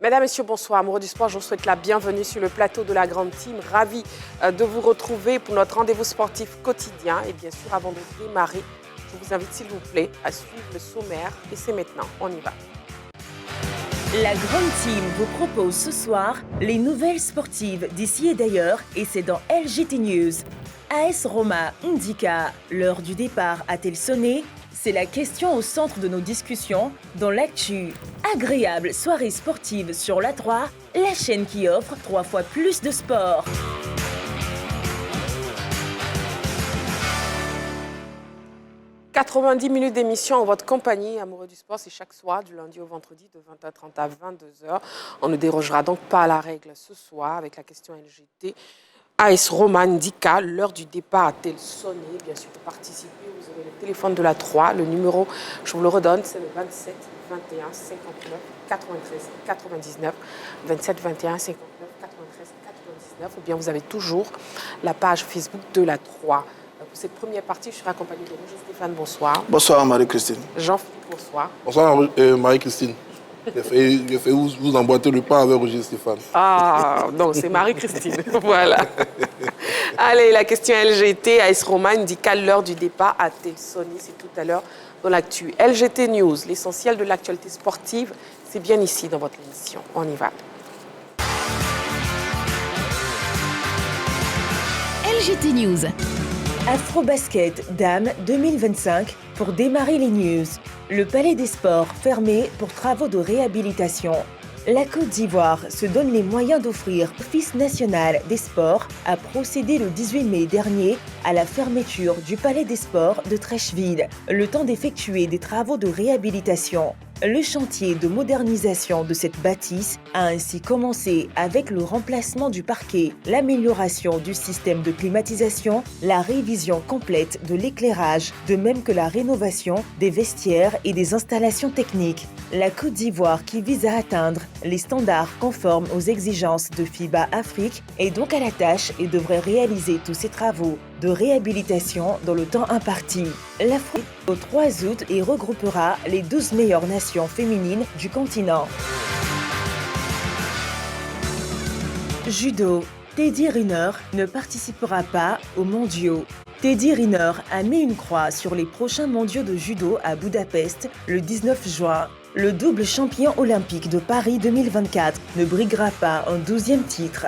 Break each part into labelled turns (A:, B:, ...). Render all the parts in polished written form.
A: Mesdames, Messieurs, bonsoir. Amoureux du sport, je vous souhaite la bienvenue sur le plateau de la Grande Team. Ravi de vous retrouver pour notre rendez-vous sportif quotidien. Et bien sûr, avant de démarrer, je vous invite s'il vous plaît à suivre le sommaire. Et c'est maintenant, on y va.
B: La Grande Team vous propose ce soir les nouvelles sportives d'ici et d'ailleurs et c'est dans LGT News. AS Roma Ndika, l'heure du départ a-t-elle sonné? C'est la question au centre de nos discussions dans l'actu. Agréable soirée sportive sur la 3, la chaîne qui offre 3 fois plus de sport.
A: « 90 minutes d'émission en votre compagnie, amoureux du sport, c'est chaque soir, du lundi au vendredi, de 20h30 à 22h. On ne dérogera donc pas à la règle ce soir avec la question LGT. AS Roma Ndika, l'heure du départ a-t-elle sonné? Bien sûr, pour participer, vous avez le téléphone de la 3. Le numéro, je vous le redonne, c'est le 27 21 59 93 99. 27 21 59 93 99. Ou bien vous avez toujours la page Facebook de la 3. Pour cette première partie, je serai accompagnée de Roger Stéphane, bonsoir.
C: Bonsoir Marie-Christine.
A: Jean-Philippe, bonsoir.
C: Bonsoir Marie-Christine. J'ai fait vous emboîter le pain avec Roger Stéphane.
A: Ah, non, c'est Marie-Christine. Voilà. Allez, la question LGT, AS Roma Ndika, l'heure du départ a-t-elle sonné? C'est tout à l'heure dans l'actu. LGT News, l'essentiel de l'actualité sportive, c'est bien ici dans votre émission. On y va.
B: LGT News. Afrobasket Dames 2025 pour démarrer les news. Le Palais des Sports fermé pour travaux de réhabilitation. La Côte d'Ivoire se donne les moyens d'offrir l'Office national des sports a procédé le 18 mai dernier à la fermeture du Palais des Sports de Treichville, le temps d'effectuer des travaux de réhabilitation. Le chantier de modernisation de cette bâtisse a ainsi commencé avec le remplacement du parquet, l'amélioration du système de climatisation, la révision complète de l'éclairage, de même que la rénovation des vestiaires et des installations techniques. La Côte d'Ivoire, qui vise à atteindre les standards conformes aux exigences de FIBA Afrique, est donc à la tâche et devrait réaliser tous ces travaux de réhabilitation dans le temps imparti. L'Afrique au 3 août et regroupera les 12 meilleures nations féminines du continent. Judo. Teddy Riner ne participera pas aux mondiaux. Teddy Riner a mis une croix sur les prochains mondiaux de judo à Budapest le 19 juin. Le double champion olympique de Paris 2024 ne briguera pas un 12e titre.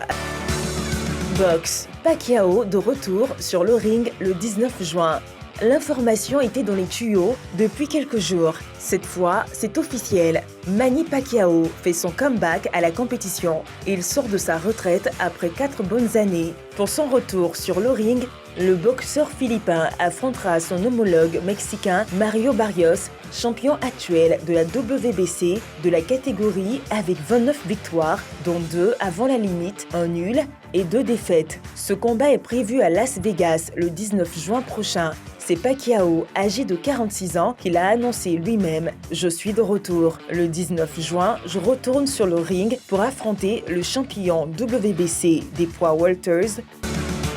B: Boxe. Pacquiao de retour sur le ring le 19 juin. L'information était dans les tuyaux depuis quelques jours. Cette fois, c'est officiel. Manny Pacquiao fait son comeback à la compétition. Il sort de sa retraite après 4 bonnes années. Pour son retour sur le ring, le boxeur philippin affrontera son homologue mexicain Mario Barrios, champion actuel de la WBC de la catégorie avec 29 victoires, dont 2 avant la limite, un nul et 2 défaites. Ce combat est prévu à Las Vegas le 19 juin prochain. C'est Pacquiao, âgé de 46 ans, qui l'a annoncé lui-même. Je suis de retour. Le 19 juin, je retourne sur le ring pour affronter le champion WBC des poids welters.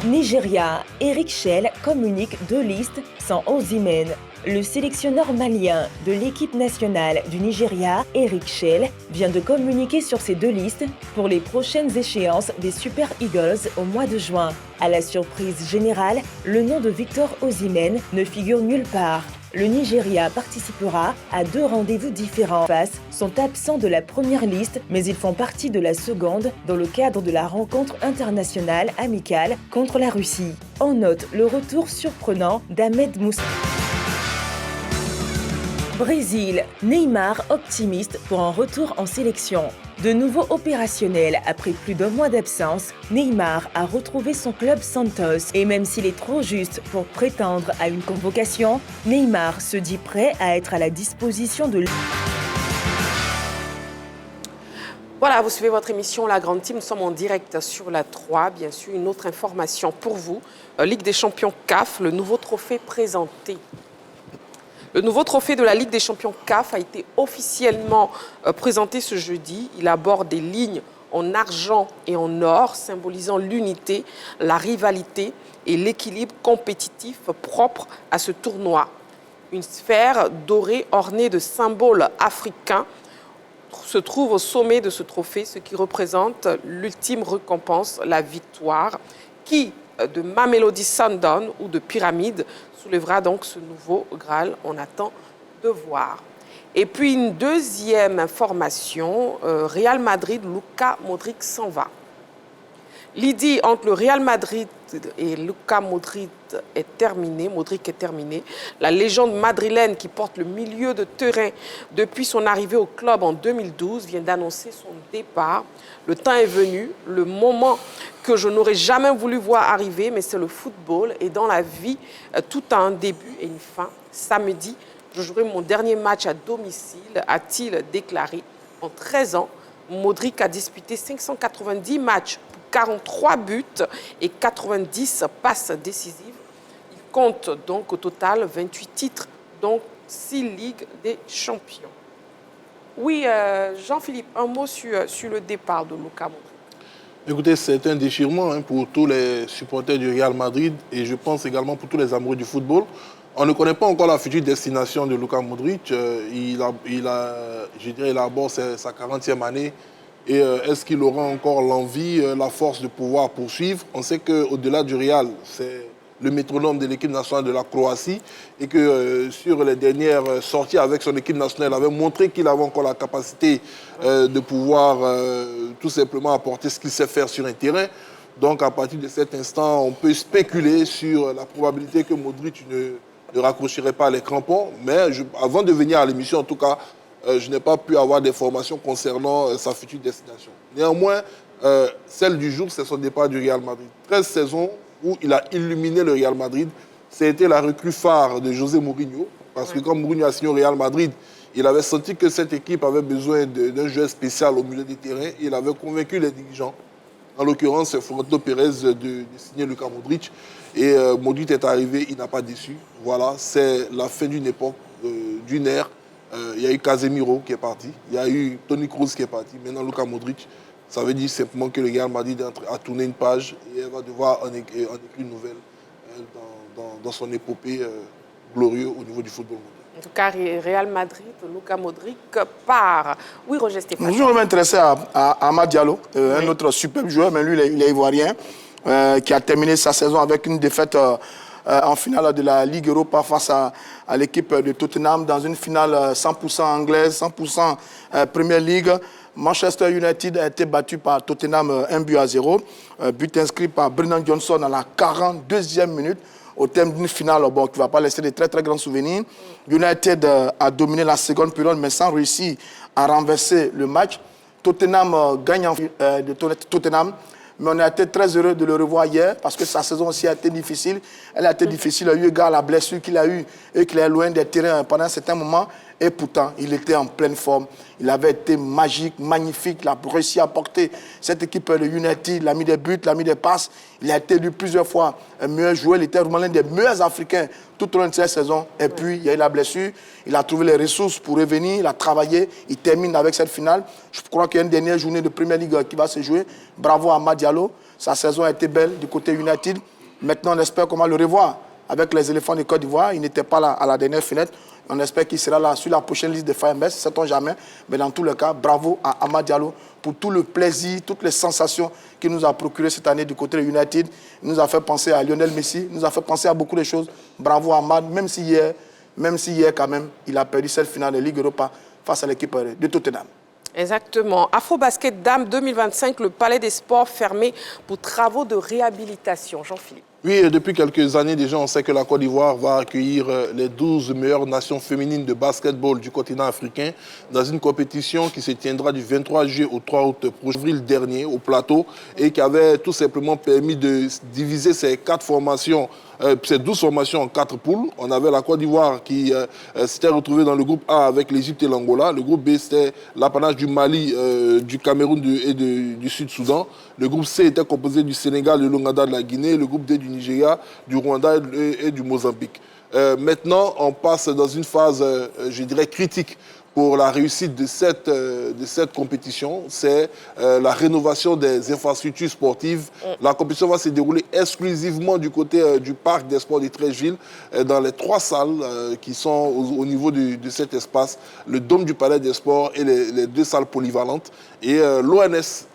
B: Nigeria, Eric Shell communique 2 listes sans Osimhen. Le sélectionneur malien de l'équipe nationale du Nigeria, Eric Shell, vient de communiquer sur ces 2 listes pour les prochaines échéances des Super Eagles au mois de juin. À la surprise générale, le nom de Victor Osimhen ne figure nulle part. Le Nigeria participera à 2 rendez-vous différents. Face sont absents de la première liste, mais ils font partie de la seconde dans le cadre de la rencontre internationale amicale contre la Russie. On note le retour surprenant d'Ahmed Moussa. Brésil, Neymar optimiste pour un retour en sélection. De nouveau opérationnel après plus d'1 mois d'absence, Neymar a retrouvé son club Santos. Et même s'il est trop juste pour prétendre à une convocation, Neymar se dit prêt à être à la disposition de...
A: Voilà, vous suivez votre émission La Grande Team. Nous sommes en direct sur la 3. Bien sûr, une autre information pour vous. Ligue des champions CAF, le nouveau trophée présenté. Le nouveau trophée de la Ligue des champions CAF a été officiellement présenté ce jeudi. Il aborde des lignes en argent et en or, symbolisant l'unité, la rivalité et l'équilibre compétitif propre à ce tournoi. Une sphère dorée ornée de symboles africains se trouve au sommet de ce trophée, ce qui représente l'ultime récompense, la victoire, qui, de Mamelodi Sundowns ou de Pyramide, soulèvera donc ce nouveau Graal. On attend de voir. Et puis une deuxième information, Real Madrid, Luka Modric s'en va. Lydie entre le Real Madrid et Luka Modric est terminée. La légende madrilène qui porte le milieu de terrain depuis son arrivée au club en 2012 vient d'annoncer son départ. Le temps est venu, le moment que je n'aurais jamais voulu voir arriver, mais c'est le football et dans la vie, tout a un début et une fin. Samedi, je jouerai mon dernier match à domicile, a-t-il déclaré. En 13 ans, Modric a disputé 590 matchs, 43 buts et 90 passes décisives. Il compte donc au total 28 titres, donc 6 Ligues des Champions. Oui, Jean-Philippe, un mot sur le départ de Luka Modric.
C: Écoutez, c'est un déchirement pour tous les supporters du Real Madrid et je pense également pour tous les amoureux du football. On ne connaît pas encore la future destination de Luka Modric. Il aborde sa 40e année. Et est-ce qu'il aura encore l'envie, la force de pouvoir poursuivre? On sait qu'au-delà du Real, c'est le métronome de l'équipe nationale de la Croatie et que sur les dernières sorties avec son équipe nationale, il avait montré qu'il avait encore la capacité de pouvoir tout simplement apporter ce qu'il sait faire sur un terrain. Donc à partir de cet instant, on peut spéculer sur la probabilité que Modric ne raccrocherait pas les crampons. Mais avant de venir à l'émission, en tout cas, je n'ai pas pu avoir d'informations concernant sa future destination. Néanmoins, celle du jour, c'est son départ du Real Madrid. 13 saisons où il a illuminé le Real Madrid. C'était la recrue phare de José Mourinho. Parce que quand Mourinho a signé au Real Madrid, il avait senti que cette équipe avait besoin d'un joueur spécial au milieu du terrain. Il avait convaincu les dirigeants, en l'occurrence Florentino Pérez, de signer Luka Modric. Et Modric est arrivé, il n'a pas déçu. Voilà, c'est la fin d'une époque, d'une ère. Il y a eu Casemiro qui est parti, il y a eu Toni Kroos qui est parti, maintenant Luka Modric. Ça veut dire simplement que le Real Madrid a tourné une page et elle va devoir en écrire une nouvelle dans son épopée glorieuse au niveau du football mondial.
A: En tout cas, Real Madrid, Luka Modric part. Oui, Roger Stéphane.
D: Je vais m'intéresser à Amad Diallo, un autre superbe joueur, mais lui, il est ivoirien, qui a terminé sa saison avec une défaite en finale de la Ligue Europa face à l'équipe de Tottenham dans une finale 100% anglaise, 100% Premier League. Manchester United a été battu par Tottenham 1-0. But inscrit par Brennan Johnson à la 42e minute au terme d'une finale qui ne va pas laisser de très très grands souvenirs. United a dominé la seconde période mais sans réussir à renverser le match. Tottenham gagne de Tottenham. Mais on a été très heureux de le revoir hier parce que sa saison aussi a été difficile. Elle a été difficile eu égard à la blessure qu'il a eue et qu'il est loin des terrains pendant un certain moment. Et pourtant, il était en pleine forme. Il avait été magique, magnifique. Il a réussi à porter cette équipe de United. Il a mis des buts, il a mis des passes. Il a été élu plusieurs fois un meilleur joueur. Il était vraiment l'un des meilleurs Africains tout au long de cette saison. Et puis, il y a eu la blessure. Il a trouvé les ressources pour revenir. Il a travaillé. Il termine avec cette finale. Je crois qu'il y a une dernière journée de Premier League qui va se jouer. Bravo à Amad Diallo. Sa saison a été belle du côté United. Maintenant, on espère comment le revoir avec les éléphants de Côte d'Ivoire. Il n'était pas là à la dernière fenêtre. On espère qu'il sera là sur la prochaine liste de FMS, sait-on jamais. Mais dans tous les cas, bravo à Amad Diallo pour tout le plaisir, toutes les sensations qu'il nous a procuré cette année du côté de United. Il nous a fait penser à Lionel Messi, il nous a fait penser à beaucoup de choses. Bravo à Amad, même si hier quand même, il a perdu cette finale de Ligue Europa face à l'équipe de Tottenham.
A: Exactement. Afro-Basket Dames 2025, le Palais des Sports fermé pour travaux de réhabilitation. Jean-Philippe.
C: Oui, depuis quelques années déjà, on sait que la Côte d'Ivoire va accueillir les 12 meilleures nations féminines de basketball du continent africain dans une compétition qui se tiendra du 23 juillet au 3 août avril dernier au plateau et qui avait tout simplement permis de diviser ces 12 formations en 4 poules. On avait la Côte d'Ivoire qui s'était retrouvée dans le groupe A avec l'Égypte et l'Angola. Le groupe B, c'était l'apanage du Mali, du Cameroun et du Sud-Soudan. Le groupe C était composé du Sénégal, de l'Ouganda, de la Guinée. Le groupe D du Nigeria, du Rwanda et du Mozambique. Maintenant, on passe dans une phase, je dirais, critique pour la réussite de cette compétition, c'est la rénovation des infrastructures sportives. La compétition va se dérouler exclusivement du côté du parc des sports de Treichville, dans les 3 salles qui sont au niveau de cet espace, le dôme du palais des sports et les 2 salles polyvalentes. Et l'ONS,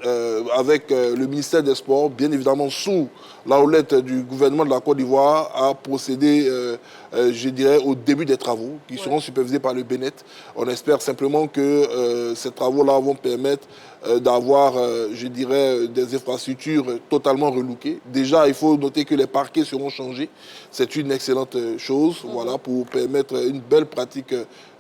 C: avec le ministère des Sports, bien évidemment sous la houlette du gouvernement de la Côte d'Ivoire, a procédé, je dirais, au début des travaux qui seront supervisés par le BNET. On espère simplement que ces travaux-là vont permettre d'avoir, je dirais, des infrastructures totalement relookées. Déjà, il faut noter que les parquets seront changés. C'est une excellente chose, voilà, pour permettre une belle pratique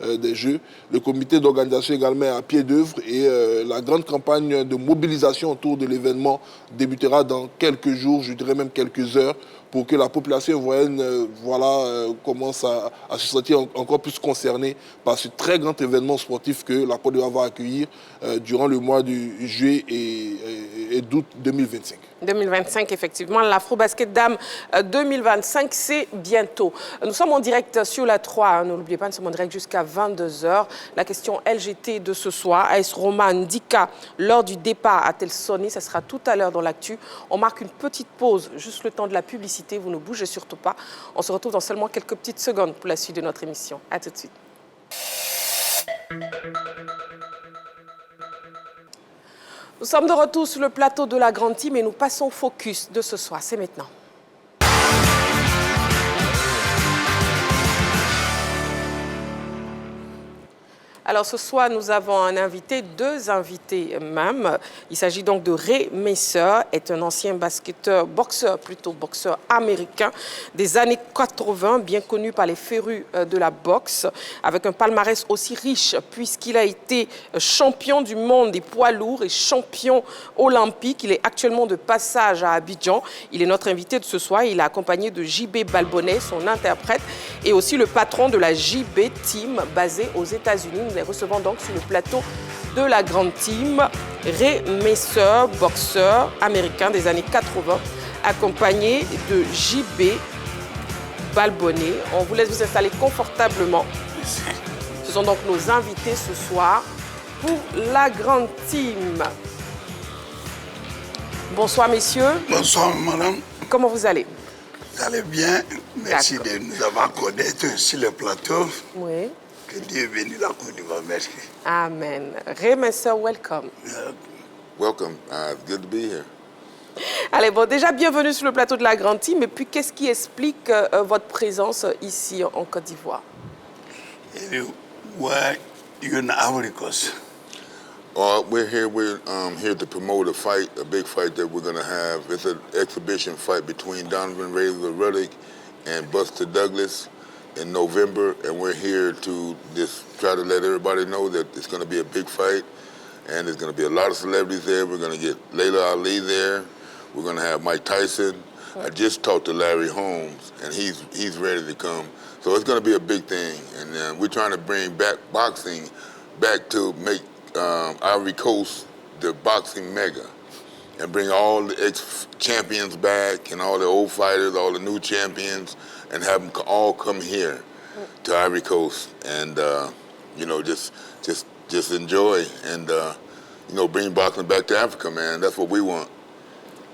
C: des Jeux. Le comité d'organisation également est à pied d'œuvre et la grande campagne de mobilisation autour de l'événement débutera dans quelques jours, je dirais même quelques heures, pour que la population ivoirienne commence à se sentir encore plus concernée par ce très grand événement sportif que la Côte d'Ivoire va accueillir durant le mois de juillet et d'août 2025.
A: 2025, effectivement. L'Afro-Basket Dame 2025, c'est bientôt. Nous sommes en direct sur la 3. Hein, ne l'oubliez pas, nous sommes en direct jusqu'à 22h. La question LGT de ce soir. AS Roma Ndika, lors du départ, a-t-elle sonné? Ça sera tout à l'heure dans l'actu. On marque une petite pause, juste le temps de la publicité. Vous ne bougez surtout pas. On se retrouve dans seulement quelques petites secondes pour la suite de notre émission. À tout de suite. Nous sommes de retour sur le plateau de la Grande Team et nous passons au focus de ce soir. C'est maintenant. Alors ce soir, nous avons un invité, 2 invités même. Il s'agit donc de Ray Messer, est un ancien boxeur américain des années 80, bien connu par les férus de la boxe, avec un palmarès aussi riche puisqu'il a été champion du monde des poids lourds et champion olympique. Il est actuellement de passage à Abidjan. Il est notre invité de ce soir. Il est accompagné de JB Balbonnet, son interprète, et aussi le patron de la JB Team basée aux États-Unis. Nous les recevons donc sur le plateau de la Grande Team. Ray Messer, boxeur américain des années 80, accompagné de JB Balbonnet. On vous laisse vous installer confortablement. Ce sont donc nos invités ce soir pour la Grande Team. Bonsoir messieurs.
E: Bonsoir madame.
A: Comment vous allez?
E: Vous allez bien. Merci de nous avoir accordé sur le plateau.
A: Oui.
E: Que Dieu bénisse la Côte d'Ivoire. Merci.
A: Amen. Ray Messer, welcome.
F: Welcome. It's good to be here.
A: Allez, bon, déjà, bienvenue sur le plateau de la Grande Team. Et puis, qu'est-ce qui explique votre présence ici en Côte d'Ivoire?
E: Why you're in Ivory Coast?
F: We're here to promote a big fight that we're going to have. It's an exhibition fight between Donovan Razor-Ruddock and Buster Douglas in November, and we're here to just try to let everybody know that it's going to be a big fight, and there's going to be a lot of celebrities there. We're going to get Layla Ali there. We're going to have Mike Tyson. I just talked to Larry Holmes, and he's ready to come. So it's going to be a big thing, and we're trying to bring back boxing back to make Ivory Coast the boxing mega, and bring all the ex-champions back and all the old fighters, all the new champions, and have them all come here to Ivory Coast and, just enjoy and, bring boxing back to Africa, man. That's what we want.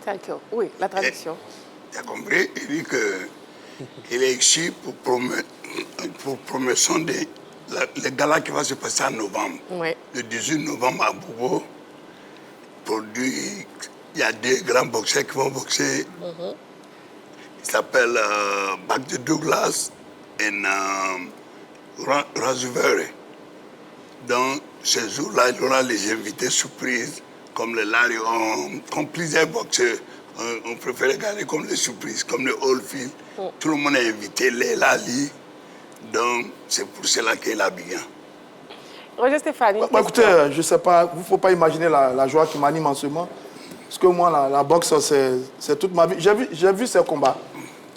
A: Thank you. Oui, la traduction.
E: Tu as compris? Il dit qu'il est ici pour promotion le gala qui va se passer en novembre. Oui. Le 18 novembre à Bobo. Il y a 2 grands boxeurs qui vont boxer. Il s'appelle Buster Douglas et Razuvere. Donc, ce jour-là, il y aura les invités surprises, comme le Larry Holmes, comme plusieurs boxeurs. On préfère regarder comme les surprises, comme le Holyfield. Tout le monde est invité, Layla Ali. Donc, c'est pour cela qu'il a bien.
A: Roger Stéphane.
D: Écoutez, je ne sais pas, il ne faut pas imaginer la joie qui m'anime en ce moment. Parce que moi, la boxe, c'est toute ma vie. J'ai vu ces combats.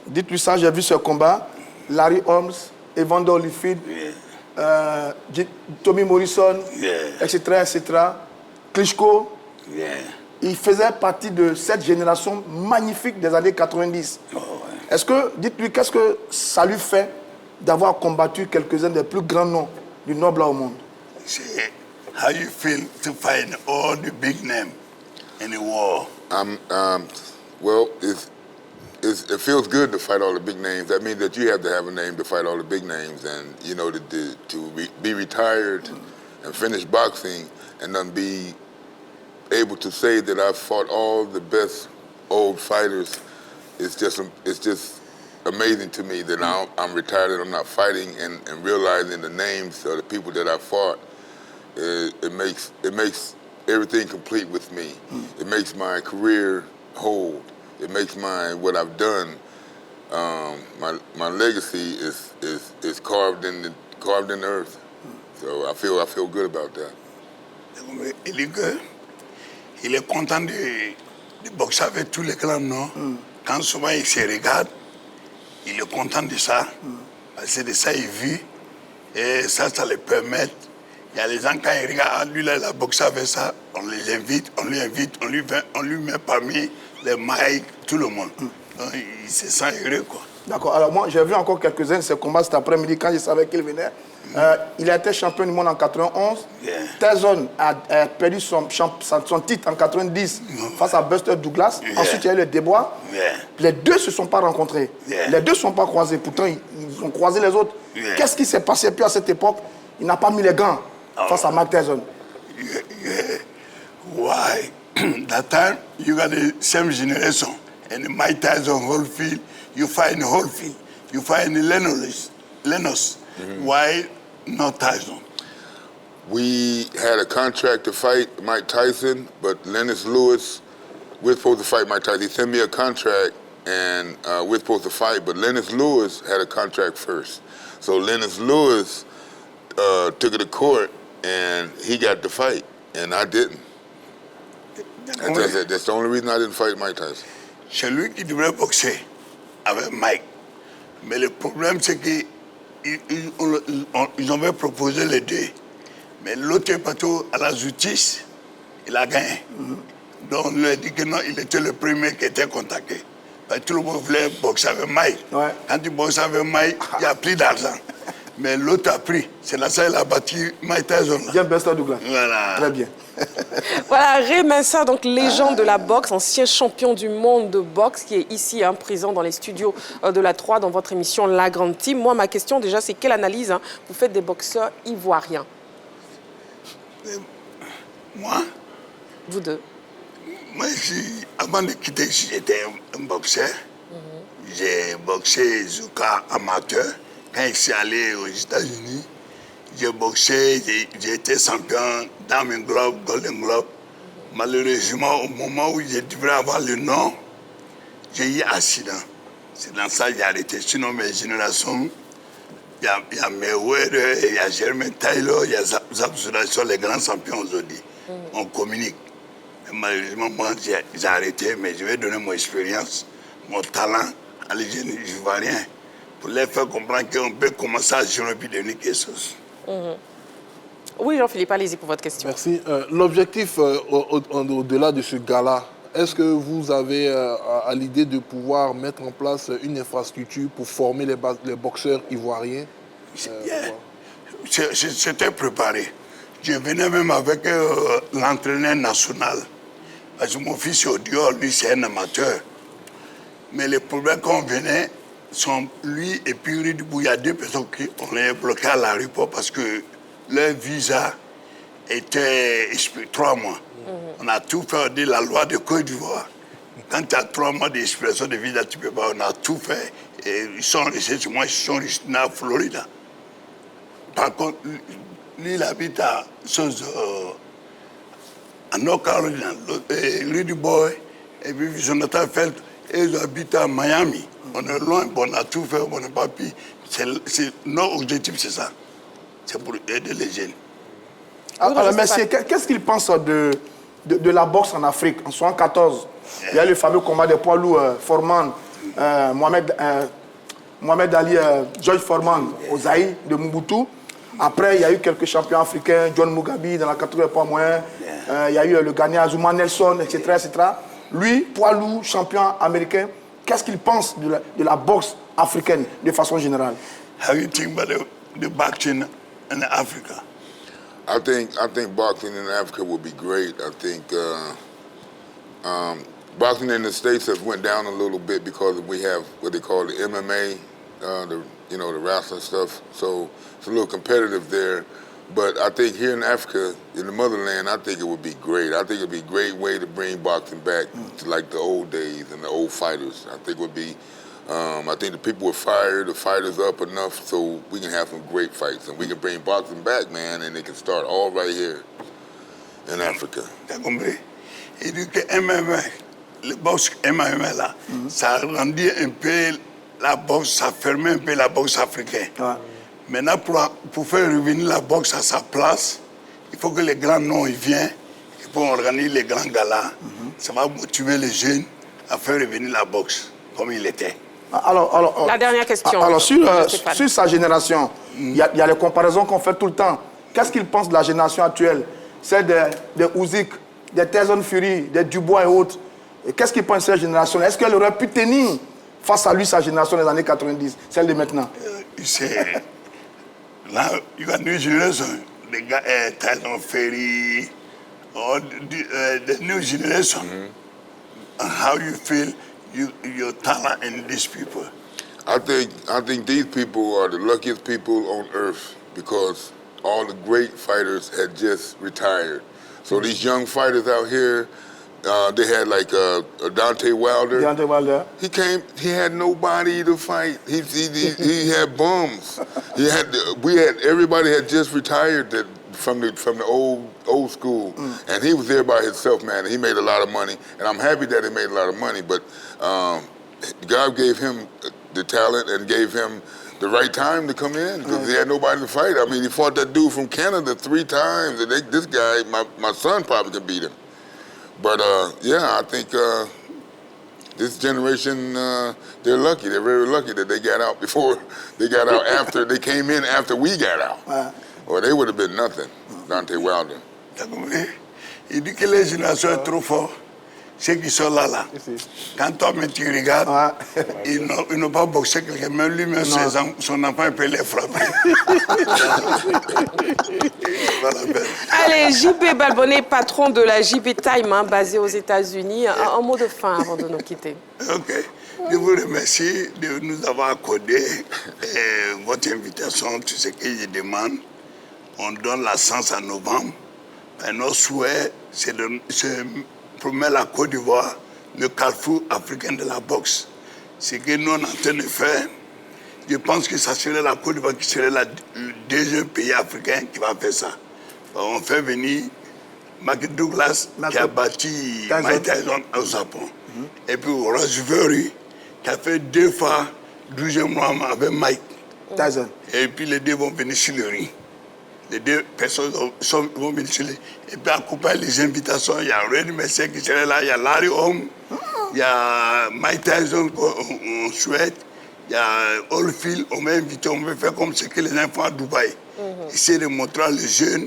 D: Dites-lui ça, j'ai vu ce combat. Larry Holmes, Evander Holyfield, Tommy Morrison, etc. Klitschko. Il faisait partie de cette génération magnifique des années 90. Est-ce que, dites-lui, qu'est-ce que ça lui fait d'avoir combattu quelques-uns des plus grands noms du noble au monde?
E: say, how you feel to find all the big names in the world?
F: Well, it feels good to fight all the big names. That means that you have to have a name to fight all the big names, and you know, to be retired and finish boxing and then be able to say that I've fought all the best old fighters. It's just amazing to me that I'm retired and I'm not fighting, and realizing the names of the people that I fought. It makes everything complete with me. It makes my career whole. It makes what I've done. My legacy is carved in the earth. So I feel good about that.
E: Il est content de boxer avec tous les grands noms. Quand souvent il se regarde, il est content de ça. Parce que de ça il vit. Et ça le permet. Il y a les gens quand ils regardent, lui là, il a boxé avec ça, on les invite, on lui met parmi les mics, tout le monde. Donc il se sent heureux, quoi.
D: D'accord. Alors moi, j'ai vu encore quelques-uns de ces combats cet après-midi quand je savais qu'il venait. Il a été champion du monde en 91.
E: Yeah.
D: Tyson a perdu son titre en 90 face à Buster Douglas.
E: Yeah.
D: Ensuite, il y a eu le débois.
E: Yeah.
D: Les deux ne se sont pas rencontrés.
E: Yeah.
D: Les deux ne sont pas croisés. Pourtant, ils ont croisé les autres.
E: Yeah.
D: Qu'est-ce qui s'est passé? Puis à cette époque, il n'a pas mis les gants face à Mike Tyson.
E: Why? That time, you got the same generation. And Mike Tyson, Holyfield, you find Holyfield, you find Lennox. Why not Tyson?
F: We had a contract to fight Mike Tyson, but Lennox Lewis, we're supposed to fight Mike Tyson. He sent me a contract, and we're supposed to fight, but Lennox Lewis had a contract first. So Lennox Lewis took it to court, and he got the fight, and I didn't. That's the only reason I didn't fight Mike Tyson.
E: C'est lui qui devrait boxer avec Mike. Mais le problème, c'est qu'ils avaient proposé les deux. Mais l'autre bateau, à la justice, il a gagné. Donc on lui a dit que non, il était le premier qui était contacté. Parce que tout le monde voulait boxer avec Mike.
D: Ouais.
E: Quand tu boxes avec Mike, il n'y a plus d'argent. Mais l'autre a pris. C'est là ça qu'il a battu Mike Tyson.
D: Bien Buster Douglas.
E: Voilà.
D: Très bien.
A: Voilà, Ray Mensah, donc légende de la boxe, ancien champion du monde de boxe, qui est ici, présent dans les studios de la 3, dans votre émission La Grande Team. Moi, ma question déjà, c'est quelle analyse vous faites des boxeurs ivoiriens?
E: Moi,
A: Vous deux.
E: moi, avant de quitter ici, j'étais un boxeur. J'ai boxé Zuka amateur. Quand je suis allé aux États-Unis, j'ai boxé, j'ai été champion Diamond Globe, Golden Globe. Malheureusement, au moment où je devrais avoir le nom, j'ai eu un accident. C'est dans ça que j'ai arrêté. Sinon, mes générations, il y a Mayweather, il y a Jermaine Taylor, il y a Zabzura, ils sont les grands champions aujourd'hui. On communique. Mais malheureusement, moi, j'ai arrêté, mais je vais donner mon expérience, mon talent à les jeunes Ivoiriens pour les faire comprendre qu'on peut commencer à jouer puis devenir quelque chose.
A: Oui, Jean-Philippe, allez-y pour votre question.
C: Merci. L'objectif, au-delà de ce gala, est-ce que vous avez à l'idée de pouvoir mettre en place une infrastructure pour former les boxeurs ivoiriens?
E: C'était préparé. Je venais même avec l'entraîneur national. Parce que mon fils Odior, lui, c'est un amateur. Mais les problèmes qu'on venait, sont lui et puis Ridibou, il y a deux personnes qui ont été bloquées à l'aéroport parce que leur visa était 3 mois. On a tout fait de la loi de Côte d'Ivoire. Quand tu as 3 mois d'expression de visa, tu peux pas. On a tout fait. Et ils sont restés chez moi, ils sont restés en Floride. Par contre, lui, il habite à North Carolina. Ridibou et puis Jonathan Felt, ils habitent à Miami. On est loin, on a tout fait, on n'a pas pu. Notre objectif, c'est ça. C'est pour aider les jeunes.
D: Alors, monsieur, qu'est-ce qu'il pense de la boxe en Afrique? En 1974, il y a le fameux combat des poids lourds, Foreman, Mohamed Ali, George Foreman, au Zaïre de Mobutu. Après, il y a eu quelques champions africains, John Mugabe dans la catégorie poids moyen. Il y a eu le Ghanais Azuma Nelson, etc., etc. Lui, poids lourd, champion américain. Qu'est-ce qu'il pense de la boxe africaine de façon générale?
E: How do you think about the boxing in Africa?
F: I think boxing in Africa would be great. I think boxing in the States has went down a little bit because we have what they call the MMA, the wrestling stuff. So it's a little competitive there. But I think here in Africa, in the motherland, I think it would be great. I think it would be a great way to bring boxing back to like the old days and the old fighters. I think it would be, I think the people would fire the fighters up enough so we can have some great fights and we can bring boxing back, man, and it can start all right here in Africa.
E: T'as compris? Il dit que MMA, le boxe MMA là, ça agrandit un peu la boxe, ça ferme un peu la boxe africaine.
D: Ouais.
E: Maintenant, pour faire revenir la boxe à sa place, il faut que les grands noms ils viennent et pour organiser les grands galas. Ça va motiver les jeunes à faire revenir la boxe comme il était.
D: Alors,
A: La dernière question.
D: Alors, sur
A: Stéphane.
D: sa génération, il y a les comparaisons qu'on fait tout le temps. Qu'est-ce qu'il pense de la génération actuelle? Celle des Usyk, des Tyson Fury, des Dubois et autres. Qu'est-ce qu'il pense de cette génération? Est-ce qu'elle aurait pu tenir face à lui, sa génération des années 90, celle de maintenant?
E: Là, you got new generation. The guy, Tyson Fury, or the new generation. And how you feel your talent in these people?
F: I think these people are the luckiest people on earth because all the great fighters had just retired. So these young fighters out here, they had like Deontay Wilder.
D: Deontay Wilder.
F: He had nobody to fight. He had bums. Everybody had just retired from the old school, and he was there by himself, man. He made a lot of money, and I'm happy that he made a lot of money. But God gave him the talent and gave him the right time to come in because he had nobody to fight. I mean, he fought that dude from Canada 3 times, and this guy, my son probably could beat him. But yeah, I think this generation, they're lucky. They're very lucky that they got out before they got out after they came in after we got out. Or they would have been nothing. Deontay Wilder.
E: T'as compris? Il dit que les générations sont trop fortes. Ceux qui sont là. Quand toi, tu regardes, ils n'ont pas boxé quelqu'un. Même lui-même, son enfant peut les frapper.
A: Allez, JB Balbonnet, patron de la JB Time, basée aux États-Unis. Un mot de fin avant de nous quitter.
E: OK. Je vous remercie de nous avoir accordé votre invitation, tout ce que je demande. On donne la chance en novembre. Et notre souhait, c'est de promettre la Côte d'Ivoire le carrefour africain de la boxe. Ce que nous sommes en train de faire, je pense que ça serait la Côte d'Ivoire qui serait le deuxième pays africain qui va faire ça. On fait venir Mark Douglas qui a bâti Mike Tyson au Japon. Et puis Rosevery qui a fait 2 fois 12e mois avec Mike
D: Tyson.
E: Et puis les deux vont venir sur le ring. Les 2 personnes vont venir sur le ring. Et puis accompagner les invitations, il y a Red Mercer qui serait là, il y a Larry Holmes, il y a Mike Tyson qu'on souhaite, il y a Holyfield, on m'a invité, on veut faire comme ce que les enfants à Dubaï. Essayer de montrer aux jeunes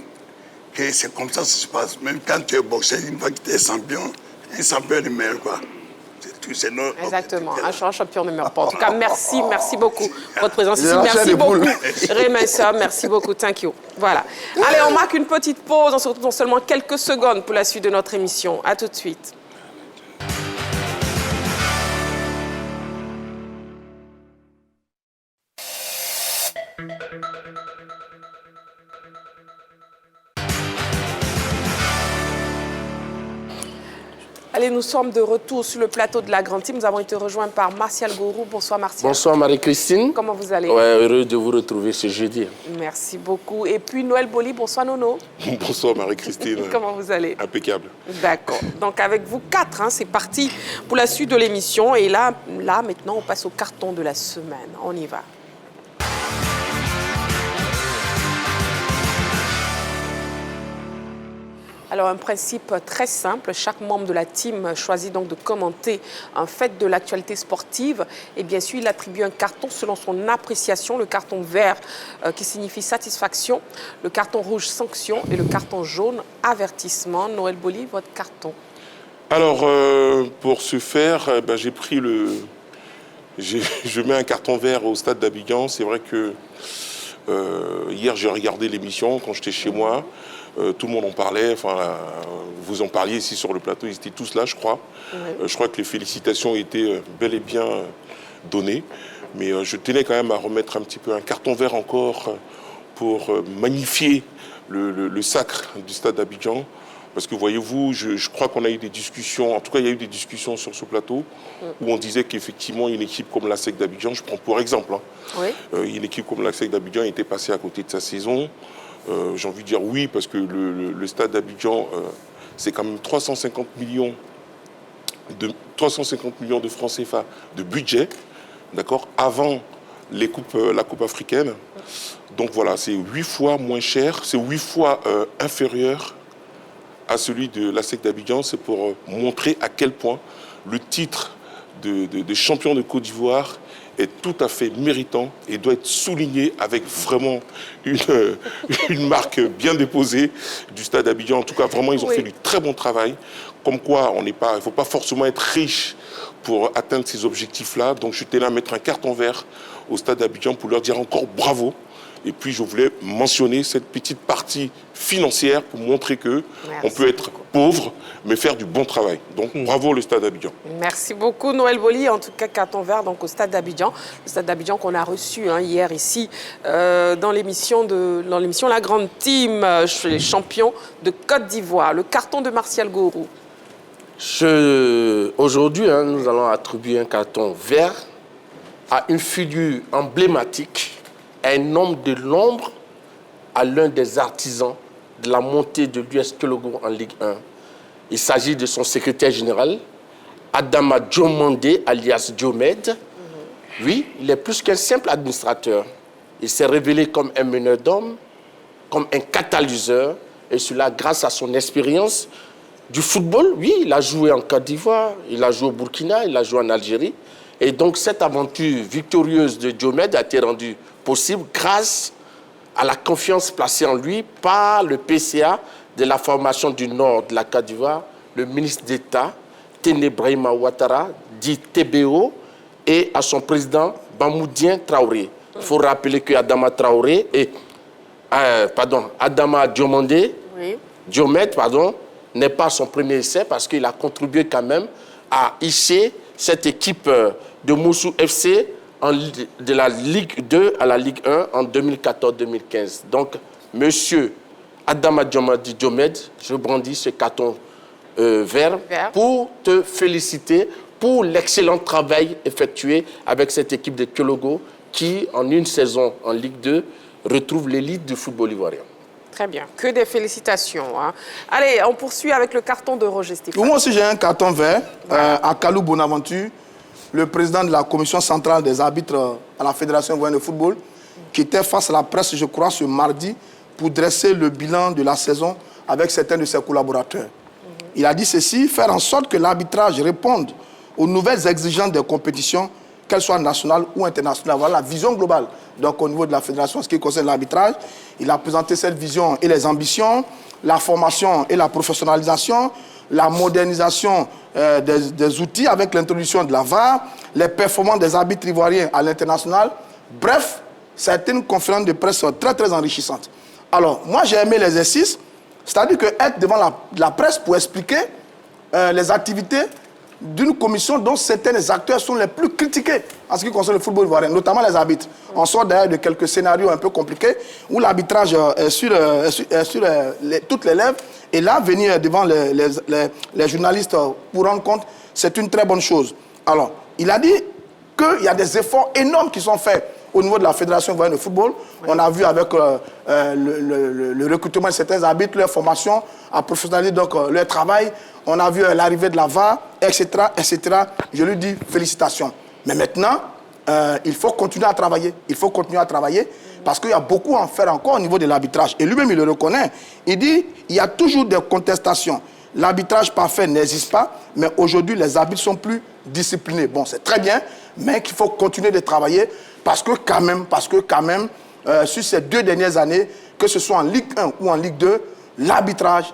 E: que c'est comme ça que ça se passe. Même quand tu es boxeur, une fois que tu es champion, un champion ne meurt pas.
A: Exactement, un champion ne meurt pas. En tout cas, merci beaucoup pour votre présence ici. Merci beaucoup, Ray Mercer, merci beaucoup, thank you. Voilà. Allez, on marque une petite pause, on se retrouve dans seulement quelques secondes pour la suite de notre émission. À tout de suite. Allez, nous sommes de retour sur le plateau de la Grande Team. Nous avons été rejoints par Martial Gourou. Bonsoir Martial.
G: Bonsoir Marie-Christine.
A: Comment vous allez?
G: Ouais, heureux de vous retrouver ce jeudi.
A: Merci beaucoup. Et puis Noël Boli, bonsoir Nono.
H: Bonsoir Marie-Christine.
A: Comment vous allez?
H: Impeccable. D'accord.
A: Donc avec vous 4, c'est parti pour la suite de l'émission. Et là, maintenant, on passe au carton de la semaine. On y va. Alors, un principe très simple, chaque membre de la team choisit donc de commenter un fait de l'actualité sportive et bien sûr, il attribue un carton selon son appréciation, le carton vert qui signifie satisfaction, le carton rouge sanction et le carton jaune avertissement. Noël Boli, votre carton.
H: Alors, pour ce faire, j'ai pris je mets un carton vert au stade d'Abidjan. C'est vrai que Hier, j'ai regardé l'émission quand j'étais chez moi. Tout le monde en parlait. Enfin, vous en parliez ici sur le plateau. Ils étaient tous là, je crois. Je crois que les félicitations étaient bel et bien données. Mais je tenais quand même à remettre un petit peu un carton vert encore pour magnifier le sacre du stade d'Abidjan. Parce que voyez-vous, je crois qu'on a eu des discussions, en tout cas il y a eu des discussions sur ce plateau où on disait qu'effectivement une équipe comme la SEC d'Abidjan, je prends pour exemple, une équipe comme la SEC d'Abidjan était passée à côté de sa saison. J'ai envie de dire oui, parce que le stade d'Abidjan, c'est quand même 350 millions de francs CFA de budget, d'accord, avant la Coupe africaine. Donc voilà, c'est 8 fois moins cher, c'est 8 fois inférieur à celui de la SEC d'Abidjan. C'est pour montrer à quel point le titre de champion de Côte d'Ivoire est tout à fait méritant et doit être souligné avec vraiment une marque bien déposée du stade d'Abidjan. En tout cas, vraiment, ils ont fait du très bon travail. Comme quoi, il ne faut pas forcément être riche pour atteindre ces objectifs-là. Donc, je tenais à mettre un carton vert au stade d'Abidjan pour leur dire encore bravo. Et puis, je voulais mentionner cette petite partie financière pour montrer qu'on peut être pauvre, mais faire du bon travail. Donc, bravo le stade d'Abidjan.
A: Merci beaucoup, Noël Boli. En tout cas, carton vert donc, au stade d'Abidjan. Le stade d'Abidjan qu'on a reçu hier ici dans l'émission La Grande Team chez les champions de Côte d'Ivoire. Le carton de Martial Gourou.
G: Aujourd'hui, nous allons attribuer un carton vert à une figure emblématique, un homme de l'ombre, à l'un des artisans de la montée de l'US Kelogo en Ligue 1. Il s'agit de son secrétaire général, Adama Diomandé, alias Diomed. Oui, il est plus qu'un simple administrateur. Il s'est révélé comme un meneur d'hommes, comme un catalyseur, et cela grâce à son expérience du football. Oui, il a joué en Côte d'Ivoire, il a joué au Burkina, il a joué en Algérie. Et donc, cette aventure victorieuse de Diomed a été rendue possible grâce à la confiance placée en lui par le PCA de la formation du Nord de la Côte d'Ivoire, le ministre d'État, Téné Brahima Ouattara, dit TBO, et à son président, Bamoudien Traoré. Il faut rappeler que Adama Diomandé, Diomed, n'est pas son premier essai parce qu'il a contribué quand même à hisser cette équipe de Moussou FC de la Ligue 2 à la Ligue 1 en 2014-2015. Donc, monsieur Adama Diomed, je brandis ce carton vert pour te féliciter pour l'excellent travail effectué avec cette équipe de Kelogo qui, en une saison en Ligue 2, retrouve l'élite du football ivoirien.
A: Très bien, que des félicitations. Allez, on poursuit avec le carton de Roger Stéphane.
D: Moi aussi, j'ai un carton vert à Kalou Bonaventure, le président de la commission centrale des arbitres à la Fédération ivoirienne de football, qui était face à la presse, je crois, ce mardi, pour dresser le bilan de la saison avec certains de ses collaborateurs. Il a dit ceci: faire en sorte que l'arbitrage réponde aux nouvelles exigences des compétitions, qu'elles soient nationales ou internationales. Voilà la vision globale. Donc, au niveau de la fédération, ce qui concerne l'arbitrage, il a présenté cette vision et les ambitions, la formation et la professionnalisation, la modernisation des outils avec l'introduction de la VAR, les performances des arbitres ivoiriens à l'international. Bref, c'est une conférence de presse très, très enrichissante. Alors, moi, j'ai aimé l'exercice, c'est-à-dire que être devant la presse pour expliquer les activités d'une commission dont certains acteurs sont les plus critiqués en ce qui concerne le football ivoirien, notamment les arbitres. On sort d'ailleurs de quelques scénarios un peu compliqués où l'arbitrage est sur toutes les lèvres. Et là, venir devant les journalistes pour rendre compte, c'est une très bonne chose. Alors, il a dit qu'il y a des efforts énormes qui sont faits au niveau de la Fédération ivoirienne de football. On a vu avec le recrutement de certains arbitres, leur formation à professionnaliser donc leur travail. On a vu l'arrivée de la VAR, etc., etc. Je lui dis félicitations. Mais maintenant, il faut continuer à travailler. Il faut continuer à travailler parce qu'il y a beaucoup à en faire encore au niveau de l'arbitrage. Et lui-même, il le reconnaît. Il dit il y a toujours des contestations. L'arbitrage parfait n'existe pas, mais aujourd'hui, les arbitres sont plus disciplinés. Bon, c'est très bien, mais qu'il faut continuer de travailler parce que quand même, sur ces 2 dernières années, que ce soit en Ligue 1 ou en Ligue 2, l'arbitrage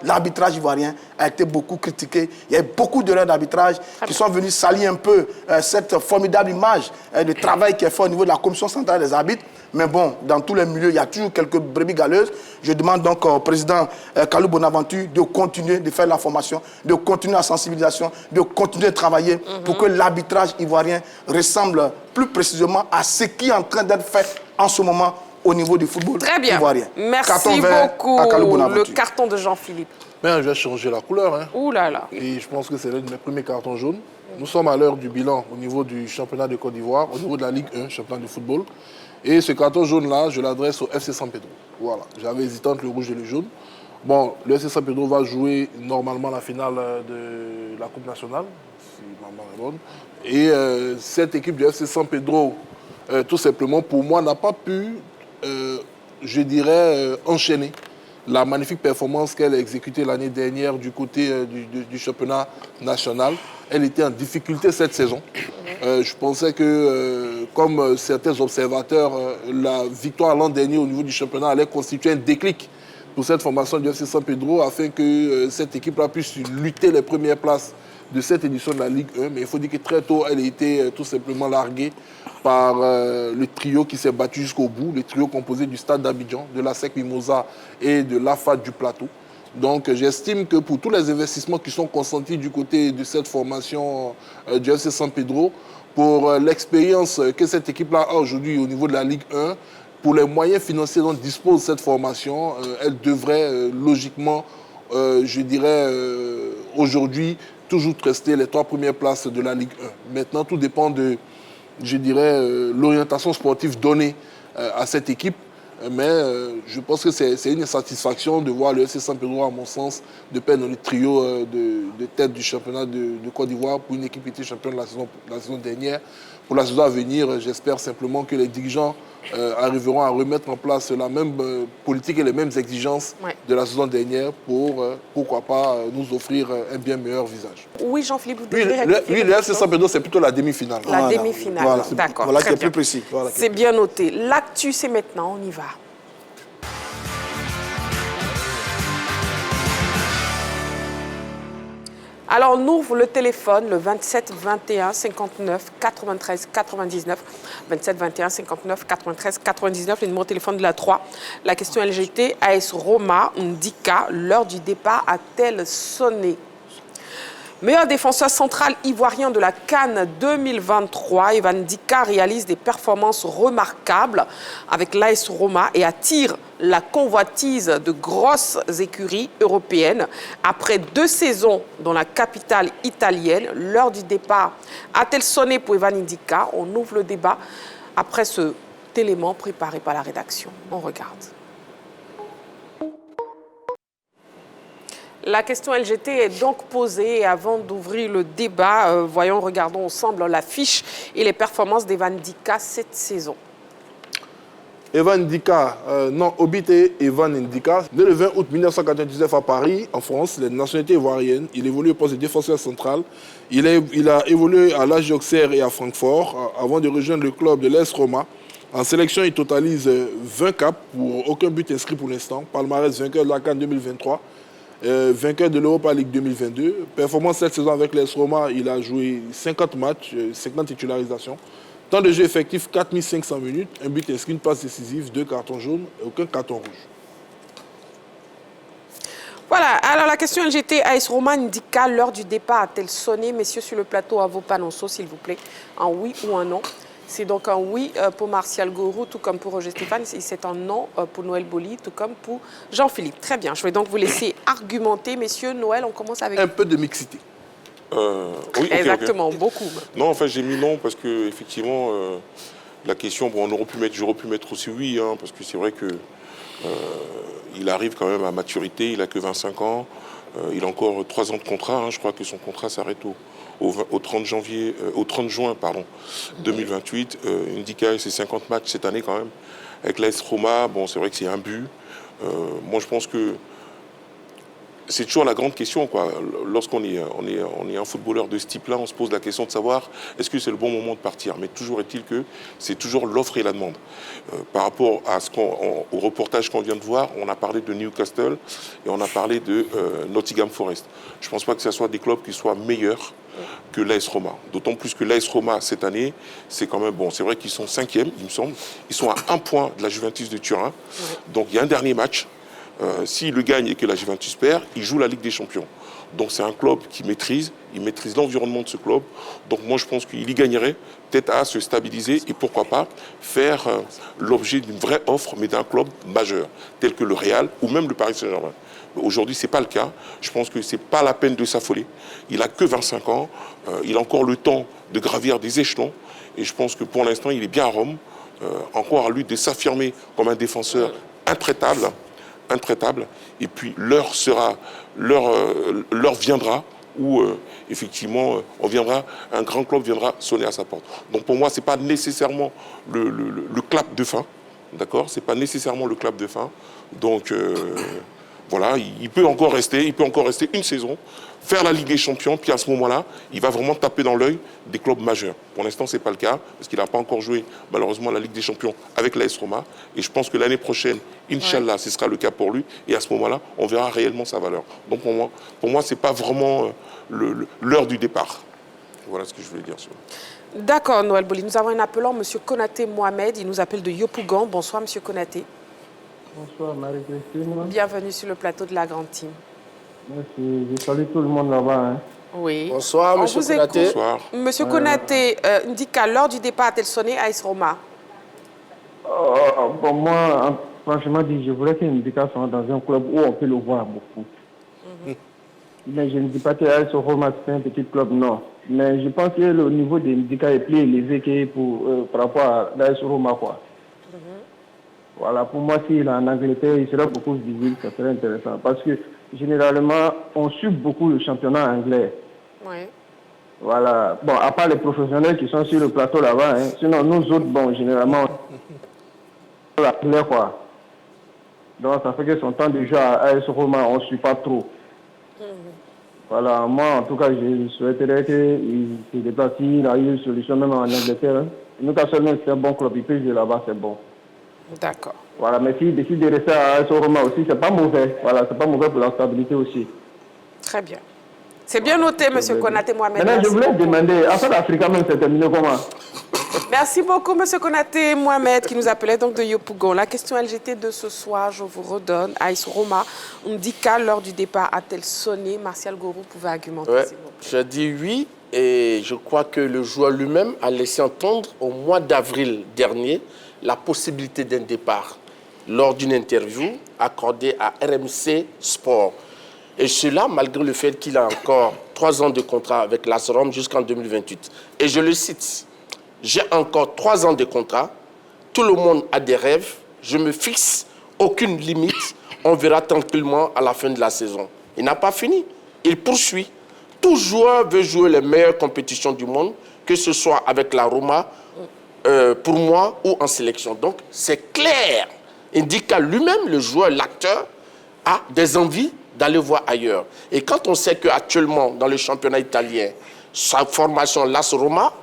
D: ivoirien a été beaucoup critiqué. Il y a eu beaucoup d'erreurs d'arbitrage qui sont venues salir un peu cette formidable image de travail qui est fait au niveau de la commission centrale des arbitres. Mais bon, dans tous les milieux, il y a toujours quelques brebis galeuses. Je demande donc au président Kalou Bonaventure de continuer de faire la formation, de continuer la sensibilisation, de continuer de travailler pour que l'arbitrage ivoirien ressemble plus précisément à ce qui est en train d'être fait en ce moment au niveau du football ivoirien.
A: Merci beaucoup. Le carton de Jean-Philippe.
C: Ben, je vais changer la couleur. Hein.
A: Ouh là là.
C: Et je pense que c'est l'un de mes premiers cartons jaunes. Nous sommes à l'heure du bilan au niveau du championnat de Côte d'Ivoire, au niveau de la Ligue 1, championnat de football. Et ce carton jaune-là, je l'adresse au FC San Pedro. Voilà, j'avais hésité entre le rouge et le jaune. Bon, le FC San Pedro va jouer normalement la finale de la Coupe nationale, si ma maman est bonne. Et cette équipe du FC San Pedro, tout simplement, pour moi, n'a pas pu, je dirais, enchaîner la magnifique performance qu'elle a exécutée l'année dernière du côté du championnat national. Elle était en difficulté cette saison. Je pensais que, comme certains observateurs, la victoire l'an dernier au niveau du championnat allait constituer un déclic pour cette formation du FC San Pedro afin que cette équipe-là puisse lutter les premières places de cette édition de la Ligue 1. Mais il faut dire que très tôt, elle a été tout simplement larguée par le trio qui s'est battu jusqu'au bout, le trio composé du Stade d'Abidjan, de la SEC Mimosa et de l'AFAD du Plateau. Donc j'estime que pour tous les investissements qui sont consentis du côté de cette formation du FC San Pedro, pour l'expérience que cette équipe-là a aujourd'hui au niveau de la Ligue 1, pour les moyens financiers dont dispose cette formation, elle devrait logiquement, je dirais, aujourd'hui, toujours rester les 3 premières places de la Ligue 1. Maintenant, tout dépend de, je dirais, l'orientation sportive donnée à cette équipe. Mais je pense que c'est une satisfaction de voir le FC San Pedro, à mon sens, de perdre dans le trio de tête du championnat de Côte d'Ivoire pour une équipe qui était championne la saison dernière. Pour la saison à venir, j'espère simplement que les dirigeants arriveront à remettre en place la même politique et les mêmes exigences de la saison dernière pour, pourquoi pas, nous offrir un bien meilleur visage.
A: Oui, Jean-Philippe, vous
C: Oui, le FC San Pedro, c'est plutôt la demi-finale.
A: La demi-finale,
C: voilà,
A: d'accord.
C: Voilà
A: qui
C: est plus précis. Voilà,
A: c'est bien noté. L'actu, c'est maintenant, on y va. Alors, on ouvre le téléphone, le 27 21 59 93 99. 27 21 59 93 99, le numéro de téléphone de la 3. La question LGT, AS Roma, Ndika, l'heure du départ a-t-elle sonné? Meilleur défenseur central ivoirien de la CAN 2023, Evan Ndika réalise des performances remarquables avec l'AS Roma et attire la convoitise de grosses écuries européennes. Après 2 saisons dans la capitale italienne, l'heure du départ a-t-elle sonné pour Evan Ndika? On ouvre le débat après cet élément préparé par la rédaction. On regarde. La question LGT est donc posée. Et avant d'ouvrir le débat, regardons ensemble l'affiche et les performances d'Evan Ndika cette saison.
C: Evan Ndika, non, Obité Evan Ndika, né le 20 août 1999 à Paris, en France, les nationalités ivoiriennes. Il évolue au poste de défenseur central. Il a évolué à l'AS Auxerre et à Francfort avant de rejoindre le club de l'AS Roma. En sélection, il totalise 20 caps pour aucun but inscrit pour l'instant. Palmarès vainqueur de la CAN 2023. Vainqueur de l'Europa League 2022. Performance cette saison avec l'AS Roma, il a joué 50 matchs, 50 titularisations. Temps de jeu effectif, 4500 minutes. Un but inscrit, une passe décisive, 2 cartons jaunes et aucun carton rouge.
A: Voilà, alors la question LGT, AS Roma Ndika, l'heure du départ a-t-elle sonné? Messieurs sur le plateau, à vos panonceaux, s'il vous plaît. Un oui ou un non? C'est donc un oui pour Martial Gourou, tout comme pour Roger Stéphane. C'est un non pour Noël Boli, tout comme pour Jean-Philippe. Très bien, je vais donc vous laisser argumenter. Messieurs, Noël, on commence avec...
C: Un peu de mixité.
H: Oui,
A: exactement, beaucoup.
H: Non, en fait, j'ai mis non parce que effectivement, la question, bon, j'aurais pu mettre aussi oui, hein, parce que c'est vrai que il arrive quand même à maturité, il a que 25 ans, il a encore 3 ans de contrat, hein, je crois que son contrat s'arrête au 30 juin 2028. Ndika, c'est 50 matchs cette année quand même. Avec l'AS Roma, bon, c'est vrai que c'est un but. Moi, je pense que c'est toujours la grande question, quoi. Lorsqu'on est un footballeur de ce type-là, on se pose la question de savoir est-ce que c'est le bon moment de partir. Mais toujours est-il que c'est toujours l'offre et la demande. Par rapport à au reportage qu'on vient de voir, on a parlé de Newcastle et on a parlé de Nottingham Forest. Je ne pense pas que ce soit des clubs qui soient meilleurs que l'AS Roma. D'autant plus que l'AS Roma, cette année, c'est quand même bon. C'est vrai qu'ils sont 5e, il me semble. Ils sont à 1 point de la Juventus de Turin. Donc il y a un dernier match. S'il le gagne et que la Juventus perd, il joue la Ligue des Champions. Donc c'est un club qui maîtrise, il maîtrise l'environnement de ce club. Donc moi je pense qu'il y gagnerait peut-être à se stabiliser et pourquoi pas faire l'objet d'une vraie offre, mais d'un club majeur, tel que le Real ou même le Paris Saint-Germain. Aujourd'hui, ce n'est pas le cas. Je pense que ce n'est pas la peine de s'affoler. Il n'a que 25 ans. Il a encore le temps de gravir des échelons. Et je pense que pour l'instant, il est bien à Rome. Encore à lui de s'affirmer comme un défenseur intraitable. Et puis l'heure viendra où effectivement un grand club viendra sonner à sa porte. Donc pour moi, ce n'est pas nécessairement le clap de fin. D'accord ? Ce n'est pas nécessairement le clap de fin. Donc voilà, il peut encore rester une saison, faire la Ligue des Champions, puis à ce moment-là, il va vraiment taper dans l'œil des clubs majeurs. Pour l'instant, ce n'est pas le cas, parce qu'il n'a pas encore joué, malheureusement, la Ligue des Champions avec l'AS Roma. Et je pense que l'année prochaine, Inch'Allah, ce sera le cas pour lui. Et à ce moment-là, on verra réellement sa valeur. Donc pour moi ce n'est pas vraiment l'heure du départ. Voilà ce que je voulais dire.
A: D'accord, Noël Boli. Nous avons un appelant, M. Konaté Mohamed. Il nous appelle de Yopougon. Bonsoir, M. Konaté.
I: Bonsoir Marie-Christine.
A: Bienvenue sur le plateau de la Grande Team.
I: Merci, je salue tout le monde là-bas. Hein.
A: Oui.
G: Bonsoir, M. Konaté.
H: Bonsoir.
A: Monsieur Konaté indique qu'à l'heure du départ a-t-elle sonné à AS Roma?
I: Bon, moi, franchement, je voulais qu'il y ait une indication dans un club où on peut le voir beaucoup. Mais je ne dis pas que AS Roma c'est un petit club, non. Mais je pense que le niveau des médicaments est plus élevé que par rapport à l'AS Roma, quoi. Voilà, pour moi, s'il est en Angleterre, il sera beaucoup visible, ça serait intéressant. Parce que, généralement, on suit beaucoup le championnat anglais.
A: Oui.
I: Voilà. Bon, à part les professionnels qui sont sur le plateau là-bas, hein. Sinon, nous autres, bon, généralement, l'anglais, quoi. Donc, ça fait que son temps de jeu à AS Roma, on ne suit pas trop. Voilà, moi, en tout cas, je souhaiterais qu'il se déplace. Il a eu une solution même en Angleterre. Hein. Nous, quand seulement c'est un bon club, il peut jouer là-bas, c'est bon.
A: D'accord.
I: Voilà, mais s'il décide de rester à AS Roma aussi, c'est pas mauvais. Voilà, c'est pas mauvais pour la stabilité aussi.
A: Très bien. C'est bien noté, M. Konaté Mohamed.
I: Maintenant, je voulais demander, en fait, l'Afrique même, c'est terminé comment?
A: Merci beaucoup, M. Konaté Mohamed, qui nous appelait donc de Yopougon. La question LGT de ce soir, je vous redonne. AS Roma, on dit qu'à l'heure du départ a-t-elle sonné? Martial Gorou pouvait argumenter.
G: Ouais, je dis oui, et je crois que le joueur lui-même a laissé entendre au mois d'avril dernier la possibilité d'un départ lors d'une interview accordée à RMC Sport. Et cela, malgré le fait qu'il a encore 3 ans de contrat avec l'AS Rome jusqu'en 2028. Et je le cite, « J'ai encore 3 ans de contrat, tout le monde a des rêves, je me fixe aucune limite, on verra tranquillement à la fin de la saison. » Il n'a pas fini, il poursuit. Tout joueur veut jouer les meilleures compétitions du monde, que ce soit avec la Roma, pour moi, ou en sélection. Donc, c'est clair. Il dit qu'à lui-même, le joueur, l'acteur, a des envies d'aller voir ailleurs. Et quand on sait qu'actuellement, dans le championnat italien, sa formation, l'AS Roma,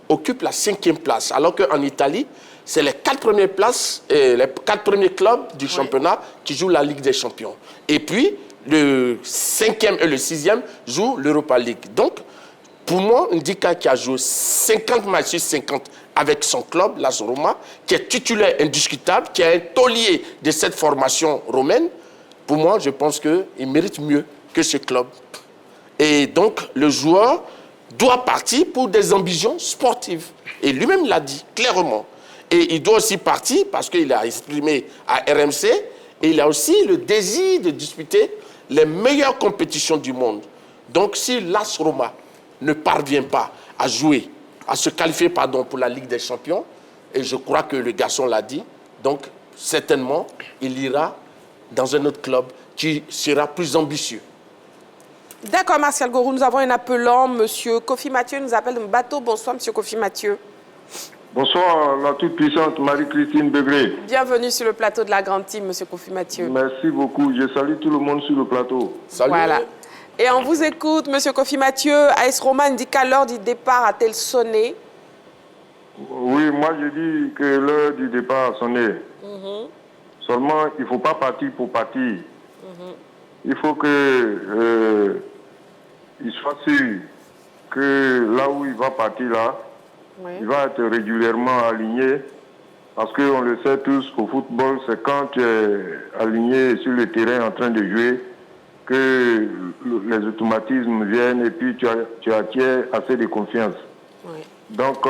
G: occupe la 5e place, alors qu'en Italie, c'est les 4 premières places, les 4 premiers clubs du championnat qui jouent la Ligue des Champions. Et puis, le 5e et le 6e jouent l'Europa League. Donc, pour moi, Ndika qui a joué 50 matchs sur 50 avec son club, l'AS Roma, qui est titulaire indiscutable, qui est un taulier de cette formation romaine, pour moi, je pense qu'il mérite mieux que ce club. Et donc, le joueur doit partir pour des ambitions sportives. Et lui-même l'a dit clairement. Et il doit aussi partir parce qu'il a exprimé à RMC, et il a aussi le désir de disputer les meilleures compétitions du monde. Donc, si l'AS Roma ne parvient pas à jouer, à se qualifier pour la Ligue des Champions, et je crois que le garçon l'a dit, donc certainement, il ira dans un autre club qui sera plus ambitieux.
A: D'accord, Martial Gorou. Nous avons un appelant, M. Kofi Mathieu, nous appelle de Bateau. Bonsoir, M. Kofi Mathieu.
J: Bonsoir, la toute-puissante Marie-Christine Begré.
A: Bienvenue sur le plateau de la grande team, Monsieur Kofi Mathieu.
J: Merci beaucoup. Je salue tout le monde sur le plateau.
G: Salut.
A: Voilà. Et on vous écoute, Monsieur Kofi Mathieu. AS Roma indiqua l'heure du départ a-t-elle sonné?
J: Oui, moi je dis que l'heure du départ a sonné. Seulement, il ne faut pas partir pour partir. Il faut que il soit sûr que là où il va partir là, il va être régulièrement aligné. Parce qu'on le sait tous, au football, c'est quand tu es aligné sur le terrain en train de jouer que les automatismes viennent et puis tu acquiers assez de confiance. Donc,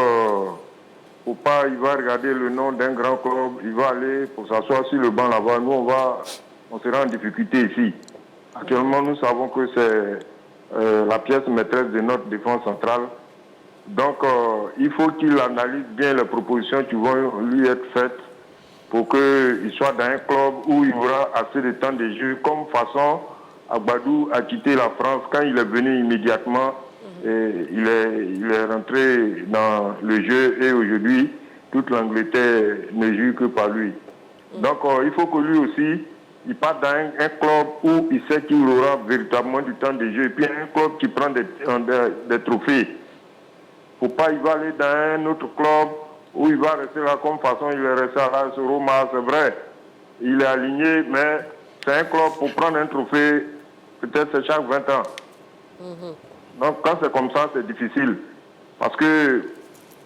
J: faut pas, il va regarder le nom d'un grand club, il va aller pour s'asseoir sur le banc là-bas. Nous, on sera en difficulté ici. Actuellement, nous savons que c'est la pièce maîtresse de notre défense centrale. Donc, il faut qu'il analyse bien les propositions qui vont lui être faites pour qu'il soit dans un club où il aura assez de temps de jeu, comme façon Agbadou a quitté la France quand il est venu immédiatement. Et il est rentré dans le jeu et aujourd'hui, toute l'Angleterre ne joue que par lui. Donc, il faut que lui aussi, il parte dans un club où il sait qu'il aura véritablement du temps de jeu. Et puis un club qui prend des trophées. Faut pas, il va aller dans un autre club où il va rester là comme façon il est resté à l'AS Roma, c'est vrai. Il est aligné, mais c'est un club pour prendre un trophée, peut-être c'est chaque 20 ans. Donc quand c'est comme ça, c'est difficile. Parce que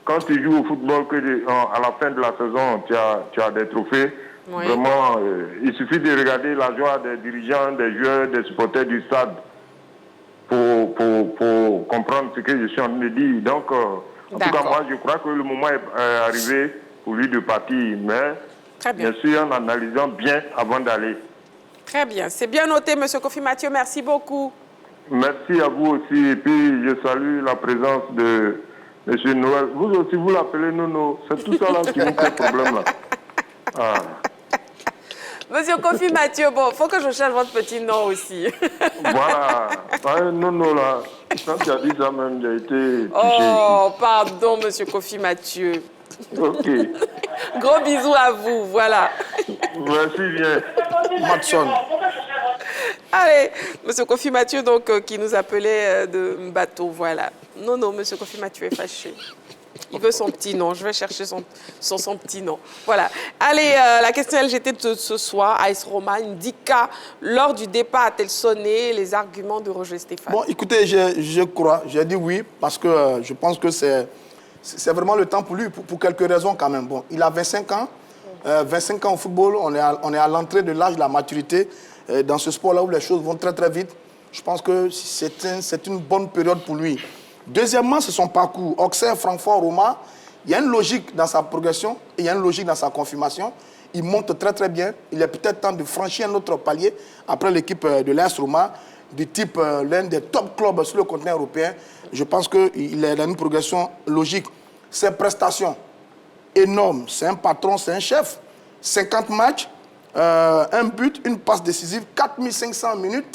J: quand tu joues au football, à la fin de la saison, tu as des trophées, vraiment, il suffit de regarder la joie des dirigeants, des joueurs, des supporters du stade pour comprendre ce que je suis en train de dire. Donc, en tout cas, moi, je crois que le moment est arrivé pour lui de partir, mais bien sûr en analysant bien avant d'aller.
A: Très bien. C'est bien noté, M. Kofi Mathieu. Merci beaucoup.
J: Merci à vous aussi. Et puis, je salue la présence de M. Noël. Vous aussi, vous l'appelez Nono. C'est tout ça là qui vous pose problème là. Ah.
A: Monsieur Kofi Mathieu, bon, il faut que je cherche votre petit nom aussi.
J: Voilà. Nono là. Quand tu as dit ça même, j'ai été touché.
A: Oh, pardon, Monsieur Kofi Mathieu.
J: Ok.
A: Gros bisous à vous, voilà.
J: Merci bien.
D: Matson.
A: Allez, Monsieur Kofi Mathieu, donc, qui nous appelait de Mbato, voilà. Non, Monsieur Kofi Mathieu est fâché. Il veut son petit nom. Je vais chercher son petit nom. Voilà. Allez, la question LGT de ce soir, AS Roma indiqua lors du départ a-t-elle sonné les arguments de Roger Stéphane?
D: Bon, écoutez, je crois, j'ai dit oui, parce que je pense que c'est vraiment le temps pour lui, pour quelques raisons quand même. Bon, il a 25 ans. 25 ans au football, on est à l'entrée de l'âge de la maturité. Dans ce sport-là où les choses vont très très vite, je pense que c'est une bonne période pour lui. Deuxièmement, c'est son parcours. Auxerre, Francfort, Roma, il y a une logique dans sa progression et il y a une logique dans sa confirmation. Il monte très très bien. Il est peut-être temps de franchir un autre palier après l'équipe de l'AS Roma, du type l'un des top clubs sur le continent européen. Je pense qu'il est dans une progression logique. Ses prestations, énormes. C'est un patron, c'est un chef. 50 matchs. Un but, une passe décisive, 4500 minutes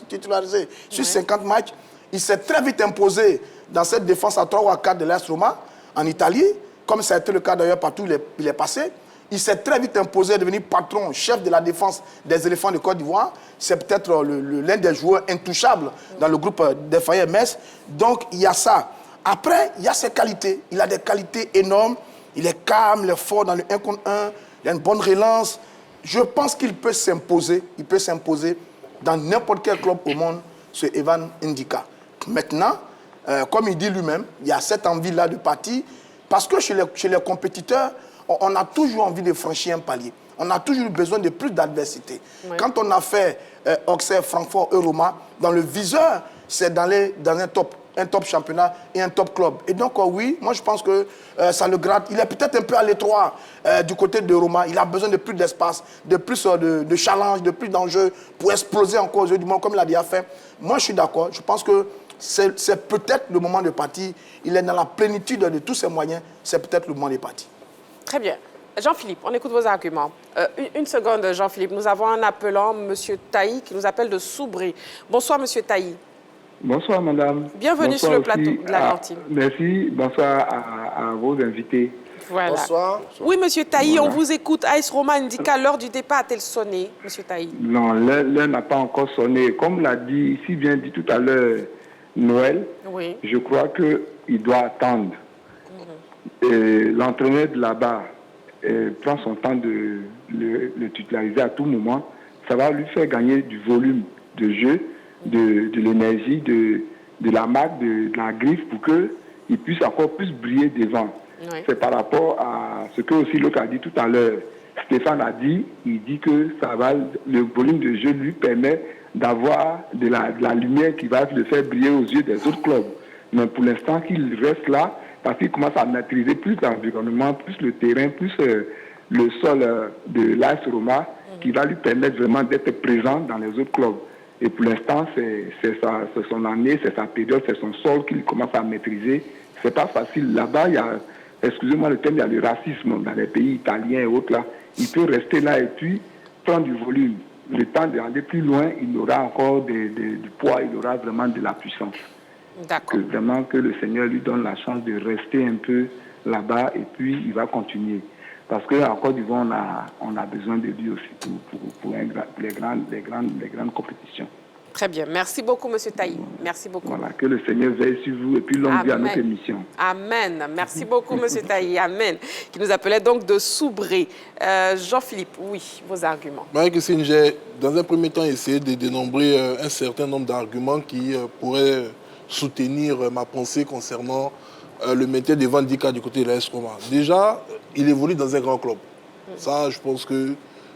D: titularisées sur 50 matchs. Il s'est très vite imposé dans cette défense à 3 ou à 4 de l'AS Roma en Italie, comme ça a été le cas d'ailleurs partout où il est passé. Il s'est très vite imposé à devenir patron, chef de la défense des éléphants de Côte d'Ivoire. C'est peut-être l'un des joueurs intouchables dans le groupe des Fayet Metz. Donc il y a ça. Après, il y a ses qualités. Il a des qualités énormes. Il est calme, il est fort dans le 1 contre 1. Il a une bonne relance. Je pense qu'il peut s'imposer. Il peut s'imposer dans n'importe quel club au monde, ce Evan Ndika. Maintenant, comme il dit lui-même, il y a cette envie-là de partir. Parce que chez les compétiteurs, on a toujours envie de franchir un palier. On a toujours besoin de plus d'adversité. Oui. Quand on a fait Auxerre, Francfort, Roma, dans le viseur, c'est dans un top championnat et un top club. Et donc, oui, moi je pense que ça le gratte. Il est peut-être un peu à l'étroit du côté de Roma. Il a besoin de plus d'espace, de plus de challenge, de plus d'enjeux pour exploser encore aux yeux du monde, comme il a déjà fait. Moi, je suis d'accord. Je pense que c'est peut-être le moment de partir. Il est dans la plénitude de tous ses moyens. C'est peut-être le moment de partir.
A: Très bien. Jean-Philippe, on écoute vos arguments. Une seconde, Jean-Philippe. Nous avons un appelant, M. Taï, qui nous appelle de Soubré. Bonsoir, M. Taï.
K: Bonsoir, madame.
A: Bienvenue
K: bonsoir
A: sur le plateau de la cantine.
K: Merci. Bonsoir à vos invités.
A: Voilà.
G: Bonsoir.
A: Oui, monsieur Taï, on vous écoute. AS Roma Indica, l'heure du départ a-t-elle sonné, monsieur Taï?
I: Non, l'heure n'a pas encore sonné. Comme l'a dit, si bien dit tout à l'heure Noël,
A: Oui.
I: je crois qu'il doit attendre. Et l'entraîneur de là-bas prend son temps de le titulariser à tout moment. Ça va lui faire gagner du volume de jeu, de l'énergie, de la marque, de la griffe pour qu'il puisse encore plus briller devant.
A: Oui.
I: C'est par rapport à ce que aussi l'autre a dit tout à l'heure. Stéphane a dit, il dit que le volume de jeu lui permet d'avoir de la lumière qui va le faire briller aux yeux des autres clubs. Mais pour l'instant qu'il reste là, parce qu'il commence à maîtriser plus l'environnement, plus le terrain, plus le sol de l'AS Roma, qui va lui permettre vraiment d'être présent dans les autres clubs. Et pour l'instant, c'est son année, c'est sa période, c'est son sol qu'il commence à maîtriser. C'est pas facile. Là-bas, il y a, excusez-moi le terme, il y a le racisme dans les pays italiens et autres là. Il peut rester là et puis prendre du volume. Le temps d'aller plus loin, il aura encore du poids, il aura vraiment de la puissance.
A: D'accord.
I: Vraiment que le Seigneur lui donne la chance de rester un peu là-bas et puis il va continuer. Parce qu'en Côte d'Ivoire, on a besoin de lui aussi pour les grandes compétitions.
A: Très bien. Merci beaucoup, monsieur Taï. Merci beaucoup.
I: Voilà, que le Seigneur veille sur vous et puis longue vie à notre émission.
A: Amen. Merci beaucoup, monsieur Taï. Amen. Qui nous appelait donc de Soubré. Jean-Philippe, oui, vos arguments.
C: Marie-Christine, j'ai dans un premier temps essayé de dénombrer un certain nombre d'arguments qui pourraient soutenir ma pensée concernant le maintien des Van Dijk du côté de l'AS Roma. Déjà, il évolue dans un grand club. Ça, je pense que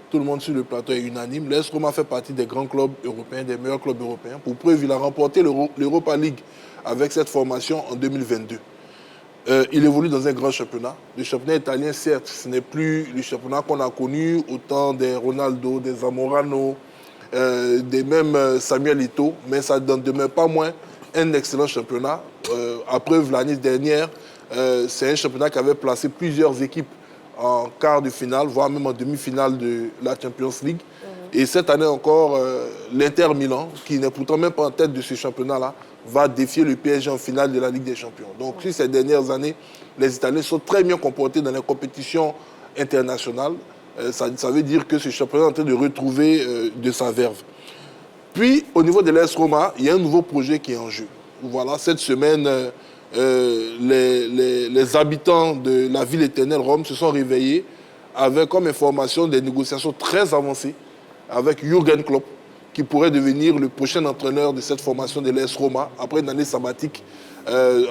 C: tout le monde sur le plateau est unanime. L'AS Roma fait partie des grands clubs européens, des meilleurs clubs européens. Pour preuve, il a remporté l'Europa League avec cette formation en 2022. Il évolue dans un grand championnat. Le championnat italien, certes, ce n'est plus le championnat qu'on a connu au temps des Ronaldo, des Zamorano, des mêmes Samuel Eto'o, mais ça ne demeure pas moins un excellent championnat. À preuve, l'année dernière, c'est un championnat qui avait placé plusieurs équipes en quart de finale, voire même en demi-finale de la Champions League. Et cette année encore, l'Inter Milan, qui n'est pourtant même pas en tête de ce championnat-là, va défier le PSG en finale de la Ligue des Champions. Donc, sur ces dernières années, les Italiens sont très bien comportés dans les compétitions internationales. Ça veut dire que ce championnat est en train de retrouver de sa verve. Puis, au niveau de l'AS Roma, il y a un nouveau projet qui est en jeu. Voilà, cette semaine, les habitants de la ville éternelle Rome se sont réveillés avec comme information des négociations très avancées avec Jürgen Klopp, qui pourrait devenir le prochain entraîneur de cette formation de l'AS Roma après une année sabbatique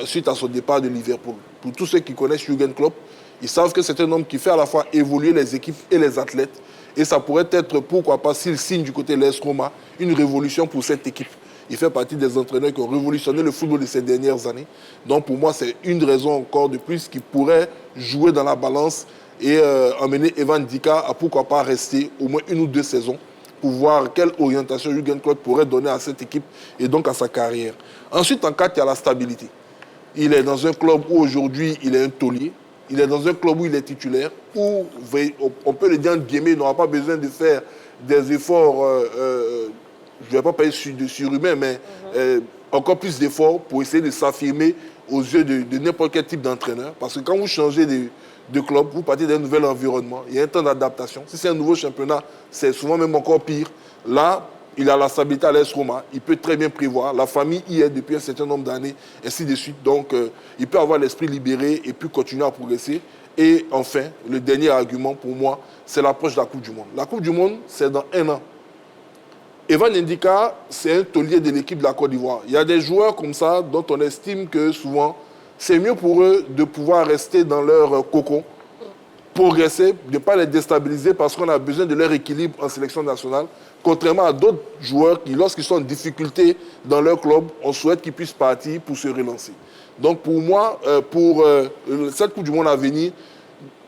C: suite à son départ de Liverpool. Pour tous ceux qui connaissent Jürgen Klopp, ils savent que c'est un homme qui fait à la fois évoluer les équipes et les athlètes. Et ça pourrait être, pourquoi pas, s'il signe du côté de l'AS Roma, une révolution pour cette équipe. Il fait partie des entraîneurs qui ont révolutionné le football de ces dernières années. Donc pour moi, c'est une raison encore de plus qui pourrait jouer dans la balance et emmener Van Dijk à pourquoi pas rester au moins 1 ou 2 saisons pour voir quelle orientation Jürgen Klopp pourrait donner à cette équipe et donc à sa carrière. Ensuite, en 4, il y a la stabilité. Il est dans un club où aujourd'hui, il est un taulier. Il est dans un club où il est titulaire, où on peut le dire en guillemets, il n'aura pas besoin de faire des efforts, je ne vais pas parler de surhumains, mais encore plus d'efforts pour essayer de s'affirmer aux yeux de n'importe quel type d'entraîneur. Parce que quand vous changez de club, vous partez d'un nouvel environnement, il y a un temps d'adaptation. Si c'est un nouveau championnat, c'est souvent même encore pire. Là, il a la stabilité à l'AS Roma, il peut très bien prévoir. La famille y est depuis un certain nombre d'années, ainsi de suite. Donc, il peut avoir l'esprit libéré et puis continuer à progresser. Et enfin, le dernier argument pour moi, c'est l'approche de la Coupe du Monde. La Coupe du Monde, c'est dans 1 an. Evan Ndika, c'est un taulier de l'équipe de la Côte d'Ivoire. Il y a des joueurs comme ça dont on estime que souvent, c'est mieux pour eux de pouvoir rester dans leur cocon, progresser, de ne pas les déstabiliser parce qu'on a besoin de leur équilibre en sélection nationale. Contrairement à d'autres joueurs qui, lorsqu'ils sont en difficulté dans leur club, on souhaite qu'ils puissent partir pour se relancer. Donc pour moi, pour cette Coupe du Monde à venir,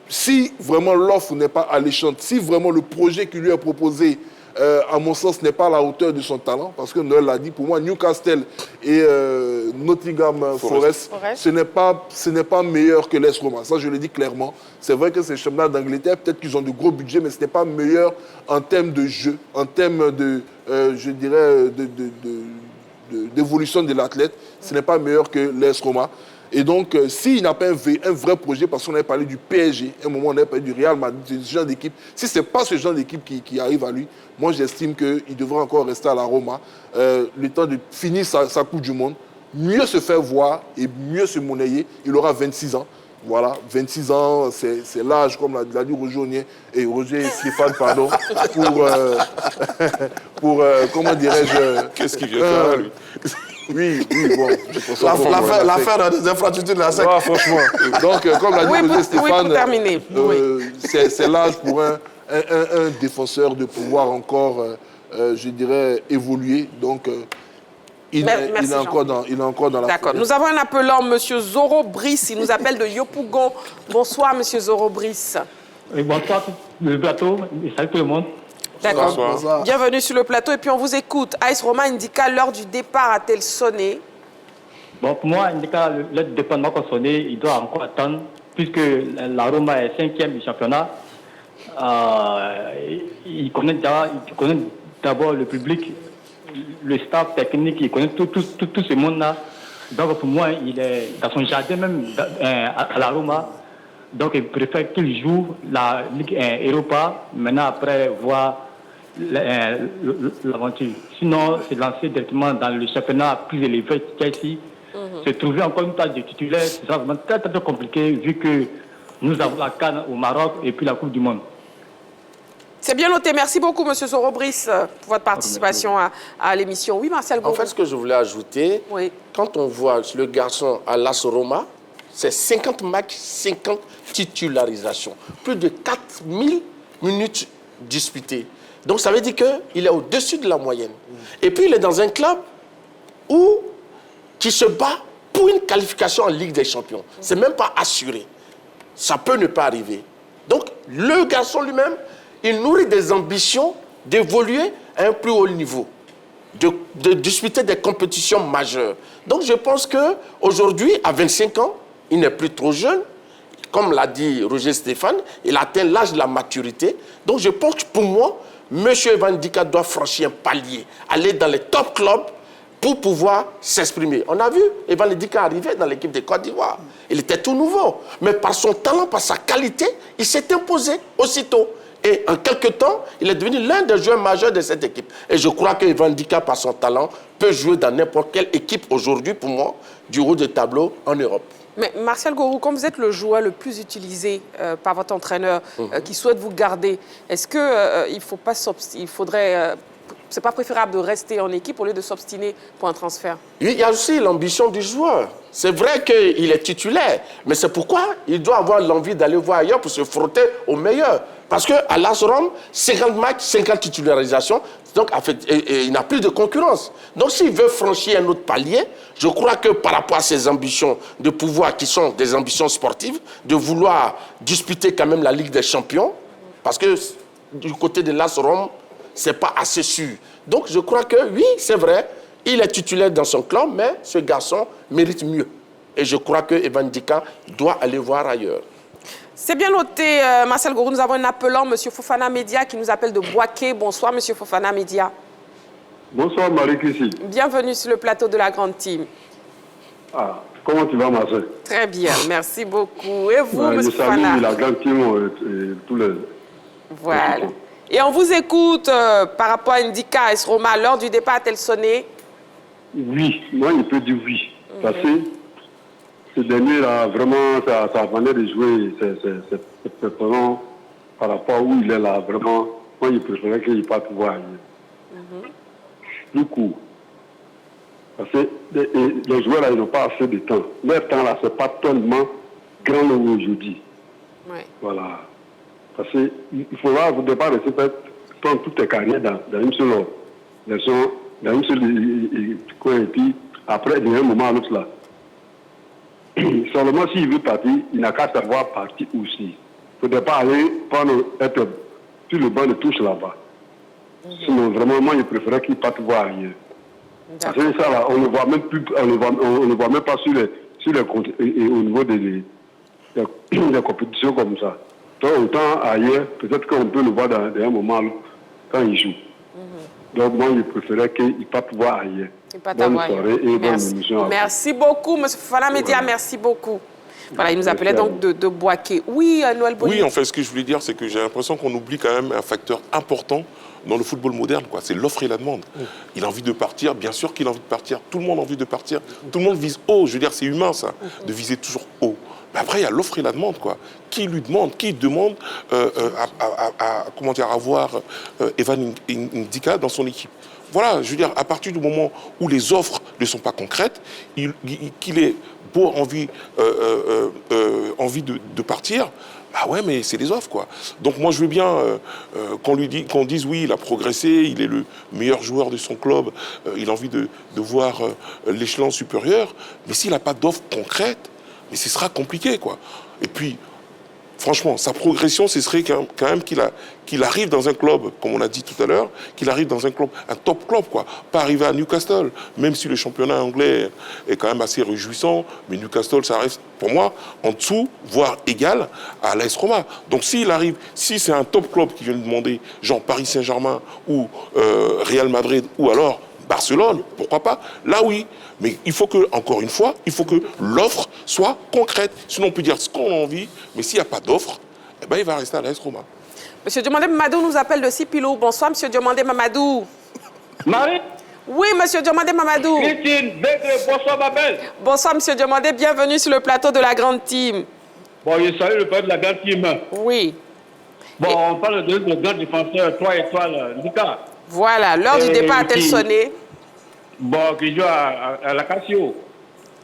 C: si vraiment l'offre n'est pas alléchante, si vraiment le projet qui lui est proposé, à mon sens, n'est pas à la hauteur de son talent, parce que Noël l'a dit, pour moi, Newcastle et Nottingham Forest, ce n'est pas meilleur que l'AS Roma. Ça, je le dis clairement. C'est vrai que c'est le championnat d'Angleterre, peut-être qu'ils ont de gros budgets, mais ce n'est pas meilleur en termes de jeu, en termes de, je dirais, d'évolution de l'athlète. Ce n'est pas meilleur que l'AS Roma. Et donc, s'il n'a pas un vrai projet, parce qu'on avait parlé du PSG, à un moment on avait parlé du Real Madrid, ce genre d'équipe, si ce n'est pas ce genre d'équipe qui arrive à lui, moi j'estime qu'il devrait encore rester à la Roma, le temps de finir sa Coupe du Monde, mieux se faire voir et mieux se monnayer. Il aura 26 ans. Voilà, 26 ans, c'est l'âge, comme l'a dit Roger Stéphane, pardon, pour comment dirais-je...
H: Qu'est-ce qu'il vient faire, lui?
C: Oui, bon.
D: L'affaire des infrastructures de la SEC.
C: Ouais, franchement. Donc, comme l'a dit Roger Stéphane, c'est l'âge pour un défenseur de pouvoir encore, je dirais, évoluer. Donc, il est encore dans la...
A: D'accord. Nous avons un appelant, M. Zoro Brice. Il nous appelle de Yopougon. Bonsoir, M. Zoro Brice.
K: Bonsoir, le plateau. Salut tout le monde.
A: D'accord. Bonsoir. Bienvenue sur le plateau. Et puis, on vous écoute. AS Roma Indica, l'heure du départ a-t-elle sonné?
K: Bon, pour moi, Indica, l'heure du départ n'a pas sonné. Il doit encore attendre, puisque la Roma est 5e du championnat. Il connaît d'abord le public, le staff technique, il connaît tout ce monde-là. Donc pour moi, il est dans son jardin même à la Roma. Donc il préfère qu'il joue la Ligue Europa, maintenant après voir l'aventure. Sinon, c'est lancer directement dans le championnat plus élevé, Chelsea. Se trouver encore une place de titulaire, c'est vraiment très compliqué vu que nous avons la CAN au Maroc et puis la Coupe du Monde.
A: C'est bien noté. Merci beaucoup, M. Zoro Brice, pour votre participation à l'émission. Oui, Martial Gourou.
G: En fait, ce que je voulais ajouter, quand on voit le garçon à l'AS Roma, c'est 50 matchs, 50 titularisations. Plus de 4000 minutes disputées. Donc, ça veut dire qu'il est au-dessus de la moyenne. Et puis, il est dans un club qui se bat pour une qualification en Ligue des Champions. Ce n'est même pas assuré. Ça peut ne pas arriver. Donc, le garçon lui-même, il nourrit des ambitions d'évoluer à un plus haut niveau, de disputer des compétitions majeures. Donc je pense qu'aujourd'hui, à 25 ans, il n'est plus trop jeune. Comme l'a dit Roger Stéphane, il atteint l'âge de la maturité. Donc je pense que pour moi, M. Evan Ndika doit franchir un palier, aller dans les top clubs pour pouvoir s'exprimer. On a vu Evan Ndika arriver dans l'équipe de Côte d'Ivoire. Il était tout nouveau. Mais par son talent, par sa qualité, il s'est imposé aussitôt. Et en quelques temps, il est devenu l'un des joueurs majeurs de cette équipe. Et je crois qu'Evan Ndika, par son talent, peut jouer dans n'importe quelle équipe aujourd'hui, pour moi, du haut de tableau en Europe.
A: Mais Martial Gourou, comme vous êtes le joueur le plus utilisé par votre entraîneur qui souhaite vous garder, est-ce qu'il faudrait... c'est pas préférable de rester en équipe au lieu de s'obstiner pour un transfert?
G: Il y a aussi l'ambition du joueur. C'est vrai qu'il est titulaire, mais c'est pourquoi il doit avoir l'envie d'aller voir ailleurs pour se frotter au meilleur. Parce qu'à l'AS Rome, 50 matchs, 50 titularisations, donc en fait, il n'a plus de concurrence. Donc s'il veut franchir un autre palier, je crois que par rapport à ses ambitions de pouvoir, qui sont des ambitions sportives, de vouloir disputer quand même la Ligue des Champions, parce que du côté de l'AS Rome, ce n'est pas assez sûr. Donc je crois que oui, c'est vrai, il est titulaire dans son club, mais ce garçon mérite mieux. Et je crois que Evan Ndika doit aller voir ailleurs.
A: C'est bien noté, Marcel Gourou. Nous avons un appelant, M. Fofana Média, qui nous appelle de Boaké. Bonsoir, M. Fofana Média.
J: Bonsoir, Marie-Chrissy.
A: Bienvenue sur le plateau de la Grande Team.
J: Ah, comment tu vas, Marcel?
A: Très bien, merci beaucoup. Et vous, M. Fofana?
J: Je salue la Grande Team et tous les...
A: Voilà. Et on vous écoute par rapport à Ndika AS Roma. L'heure du départ a-t-elle sonné?
J: Oui, moi, je peux dire oui. Parce que ce dernier-là, vraiment, sa manière de jouer, c'est performant par rapport à où il est là. Vraiment, moi, je préférais qu'il parte voir ailleurs. Du coup, parce que les joueurs, là, ils n'ont pas assez de temps. Leur temps, là, c'est pas tellement grand aujourd'hui.
A: Oui.
J: Voilà. Parce qu'il faudra au départ rester prendre toutes tes carrières dans une seule leçon, dans une seule coin, et puis après, d'un moment à l'autre, là. Seulement s'il veut partir, il n'a qu'à savoir partir aussi. Il ne faudrait pas aller être sur le banc de touche là-bas. Sinon, vraiment, moi, je préférais qu'il parte voir ailleurs. Parce que ça, là, on ne voit même plus, on ne voit même pas sur les comptes et au niveau des compétitions comme ça. Donc, autant ailleurs, peut-être qu'on peut le voir dans un moment quand il joue. Donc moi, je préférais qu'il ne pas pouvoir ailleurs. Bonne soirée et bonne émission.
A: Merci beaucoup, M. Fofana Média, merci beaucoup. Voilà, il nous appelait donc de Boaké. Oui, Noël Bonny.
H: Oui, en fait, ce que je voulais dire, c'est que j'ai l'impression qu'on oublie quand même un facteur important dans le football moderne, quoi. C'est l'offre et la demande. Il a envie de partir, bien sûr qu'il a envie de partir. Tout le monde a envie de partir. Tout le monde vise haut. Je veux dire, c'est humain, ça, de viser toujours haut. Mais après, il y a l'offre et la demande, quoi. Qui lui demande, qui demande à voir Evan Ndika dans son équipe. Voilà, je veux dire, à partir du moment où les offres ne sont pas concrètes, qu'il ait beau envie de partir, bah ouais, mais c'est des offres, quoi. Donc moi, je veux bien qu'on dise, oui, il a progressé, il est le meilleur joueur de son club, il a envie de voir l'échelon supérieur, mais s'il n'a pas d'offres concrètes, mais ce sera compliqué, quoi. Et puis, franchement, sa progression, ce serait quand même qu'il arrive dans un club, comme on a dit tout à l'heure, qu'il arrive dans un club, un top club, quoi. Pas arriver à Newcastle, même si le championnat anglais est quand même assez réjouissant, mais Newcastle, ça reste, pour moi, en dessous, voire égal à l'AS Roma. Donc s'il arrive, si c'est un top club qui vient lui demander, genre Paris Saint-Germain ou Real Madrid, ou alors Barcelone, pourquoi pas? Là, oui. Mais il faut que, encore une fois, il faut que l'offre soit concrète. Sinon, on peut dire ce qu'on a envie, mais s'il n'y a pas d'offre, eh ben, il va rester à l'AS Roma.
A: Monsieur Diomandé Mamadou nous appelle de Sipilo. Bonsoir, Monsieur Diomandé Mamadou.
L: Marie?
A: Oui, Monsieur Diomandé Mamadou.
L: Christine, bonsoir, ma belle.
A: Bonsoir, Monsieur Diomandé. Bienvenue sur le plateau de la Grande Team.
L: Bon, je salue le plateau de la Grande Team.
A: Oui.
L: Bon, on parle de grand défenseur, 3 étoiles, Lucas.
A: Voilà, l'heure du départ a-t-elle sonné?
L: Bon, qui joue à la Casio.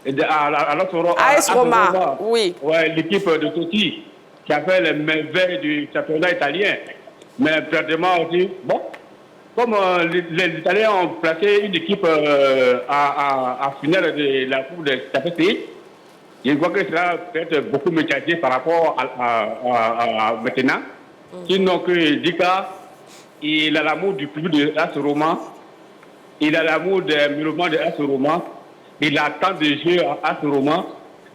A: AS Roma, oui.
L: Ouais, l'équipe de Totti, qui a fait les merveilles du championnat italien. Mais pratiquement aussi, bon, comme les Italiens ont placé une équipe à finale de la Coupe de CFC, je crois que cela peut être beaucoup médiatisé par rapport à maintenant. Sinon que Dika, il a l'amour du public de AS Roma. Il a l'amour des mouvements de AS Roma. Il attend des jeux à AS Roma.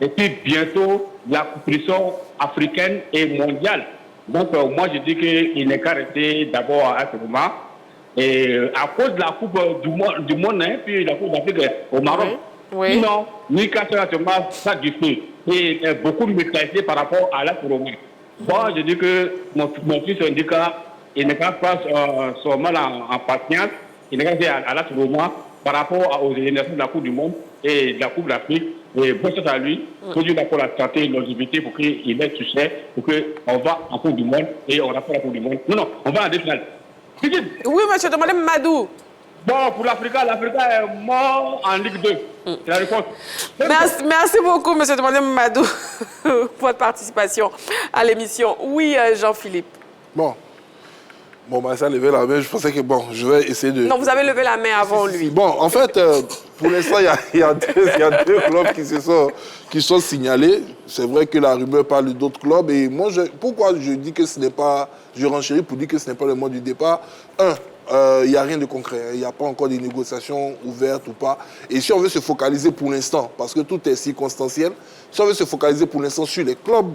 L: Et puis bientôt, la compétition africaine et mondiale. Donc moi je dis qu'il n'est qu'à rester d'abord à AS Roma. Et à cause de la Coupe du monde, hein, puis la Coupe d'Afrique au Maroc.
A: Oui.
L: Sinon, Newcastle actuellement, ça du feu. Et est beaucoup médiatisé par rapport à l'AS Roma. Bon, je dis que mon fils Ndika, il n'est qu'à faire son mal en patience. Il n'est qu'à faire à l'AS Roma par rapport aux éliminations de la Coupe du Monde et de la Coupe d'Afrique. Et bon, c'est à lui. Que Dieu pour la santé et longévité pour qu'il ait succès, pour qu'on va en Coupe du Monde et on rapporte la Coupe du Monde. Non, on va en demi-finale.
A: Oui, monsieur Demandé Madou.
L: Bon, pour l'Africa est mort en Ligue 2. C'est la réponse.
A: Merci beaucoup, monsieur Demandé Madou, pour votre participation à l'émission. Oui, Jean-Philippe.
C: Bon, ça a levé la main. Je pensais que, je vais essayer de...
A: Non, vous avez levé la main avant lui.
C: Bon, en fait, pour l'instant, il y a deux clubs qui sont signalés. C'est vrai que la rumeur parle d'autres clubs. Et moi, pourquoi je dis que ce n'est pas... Je renchéris pour dire que ce n'est pas le mois du départ. Il n'y a rien de concret. Il n'y a pas encore des négociations ouvertes ou pas. Et si on veut se focaliser pour l'instant, parce que tout est circonstanciel, si on veut se focaliser pour l'instant sur les clubs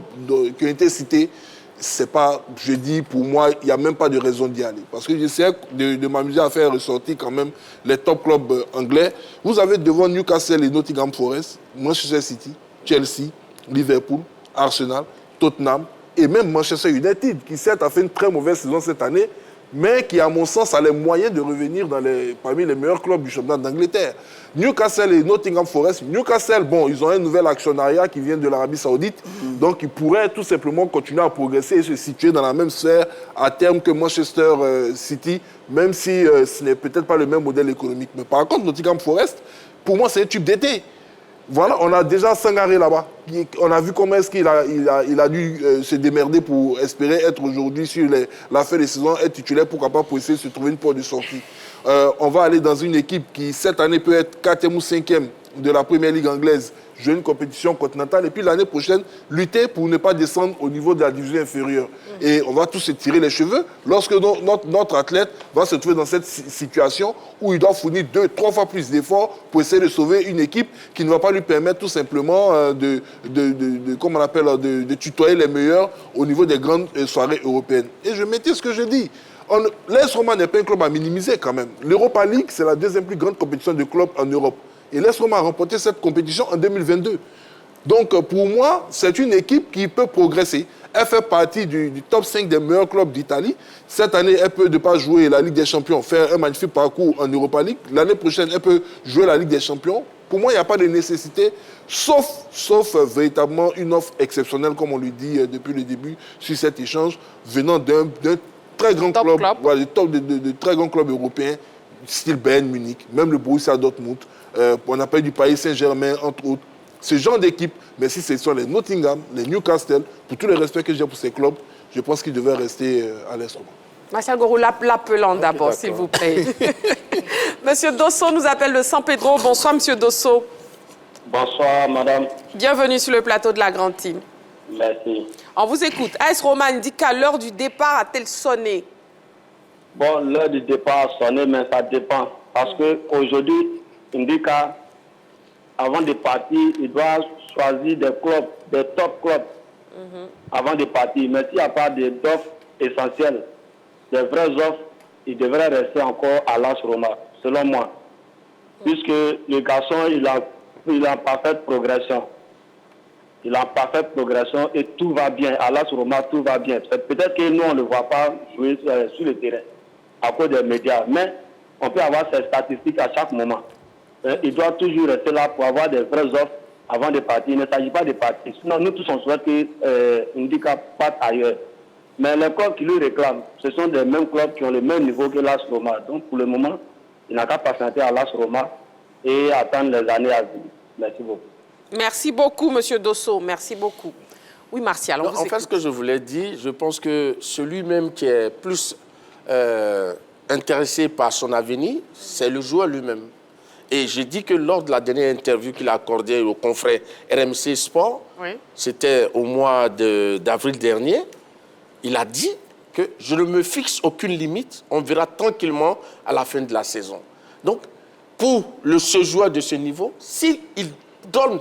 C: qui ont été cités, c'est pas, je dis, pour moi, il n'y a même pas de raison d'y aller. Parce que j'essaie de m'amuser à faire ressortir quand même les top clubs anglais. Vous avez devant Newcastle et Nottingham Forest, Manchester City, Chelsea, Liverpool, Arsenal, Tottenham et même Manchester United, qui certes a fait une très mauvaise saison cette année, mais qui, à mon sens, a les moyens de revenir parmi les meilleurs clubs du championnat d'Angleterre. Newcastle et Nottingham Forest. Newcastle, ils ont un nouvel actionnariat qui vient de l'Arabie Saoudite, donc ils pourraient tout simplement continuer à progresser et se situer dans la même sphère à terme que Manchester City, même si ce n'est peut-être pas le même modèle économique. Mais par contre, Nottingham Forest, pour moi, c'est un tube d'été. Voilà, on a déjà Sangaré là-bas. On a vu comment est-ce qu'il a dû se démerder pour espérer être aujourd'hui sur la fin de saison, être titulaire, pourquoi pas, pour essayer de se trouver une porte de sortie. On va aller dans une équipe qui, cette année, peut être 4e ou 5e de la Première Ligue anglaise, jouer une compétition continentale, et puis l'année prochaine, lutter pour ne pas descendre au niveau de la division inférieure. Et on va tous se tirer les cheveux lorsque notre athlète va se trouver dans cette situation où il doit fournir 2-3 fois plus d'efforts pour essayer de sauver une équipe qui ne va pas lui permettre tout simplement de tutoyer les meilleurs au niveau des grandes soirées européennes. Et je mettais ce que je dis. L'AS Roma n'est pas un club à minimiser quand même. L'Europa League, c'est la deuxième plus grande compétition de clubs en Europe. Et l'AS Roma a remporté cette compétition en 2022. Donc pour moi, c'est une équipe qui peut progresser. Elle fait partie du top 5 des meilleurs clubs d'Italie. Cette année, elle peut ne pas jouer la Ligue des Champions, faire un magnifique parcours en Europa League. L'année prochaine, elle peut jouer la Ligue des Champions. Pour moi, il n'y a pas de nécessité, sauf véritablement une offre exceptionnelle, comme on le dit depuis le début, sur cet échange, venant d'un très grand club, voilà, de très grands clubs européens, style Bayern Munich, même le Borussia Dortmund. On a parlé du Paris Saint-Germain, entre autres. Ce genre d'équipe, mais si ce sont les Nottingham, les Newcastle, pour tout le respect que j'ai pour ces clubs, je pense qu'ils devaient rester à l'Est Roma.
A: Martial Gorou, l'appelant d'abord, s'il vous plaît. Monsieur Dosso nous appelle de San Pedro. Bonsoir, Monsieur Dosso.
M: Bonsoir, madame.
A: Bienvenue sur le plateau de la Grande Team.
M: Merci.
A: On vous écoute. AS Roma Ndika, l'heure du départ a-t-elle sonné?
M: Bon, l'heure du départ a sonné, mais ça dépend. Parce qu'aujourd'hui, Ndika, avant de partir, il doit choisir des clubs, des top clubs, avant de partir. Mais s'il n'y a pas d'offres essentielles, des vraies offres, il devrait rester encore à l'AS Roma, selon moi. Puisque le garçon, il a parfaite progression. Il a parfaite progression et tout va bien. À l'AS Roma, tout va bien. Peut-être que nous, on ne le voit pas jouer sur le terrain à cause des médias. Mais on peut avoir ces statistiques à chaque moment. Il doit toujours rester là pour avoir des vraies offres avant de partir. Il ne s'agit pas de partir. Sinon, nous tous, on souhaite qu'Indika parte ailleurs. Mais les clubs qui lui réclament, ce sont des mêmes clubs qui ont le même niveau que l'AS Roma. Donc, pour le moment, il n'a qu'à patienter à l'AS Roma et attendre les années à venir. Merci beaucoup.
A: Merci beaucoup, Monsieur Dosso. Merci beaucoup. Oui, Martial, on vous écoute.
G: En fait, ce que je voulais dire, je pense que celui même qui est plus intéressé par son avenir, c'est le joueur lui-même. Et j'ai dit que lors de la dernière interview qu'il a accordée au confrère RMC Sport, c'était au mois d'avril dernier, il a dit que je ne me fixe aucune limite, on verra tranquillement à la fin de la saison. Donc, pour ce joueur de ce niveau, s'il donne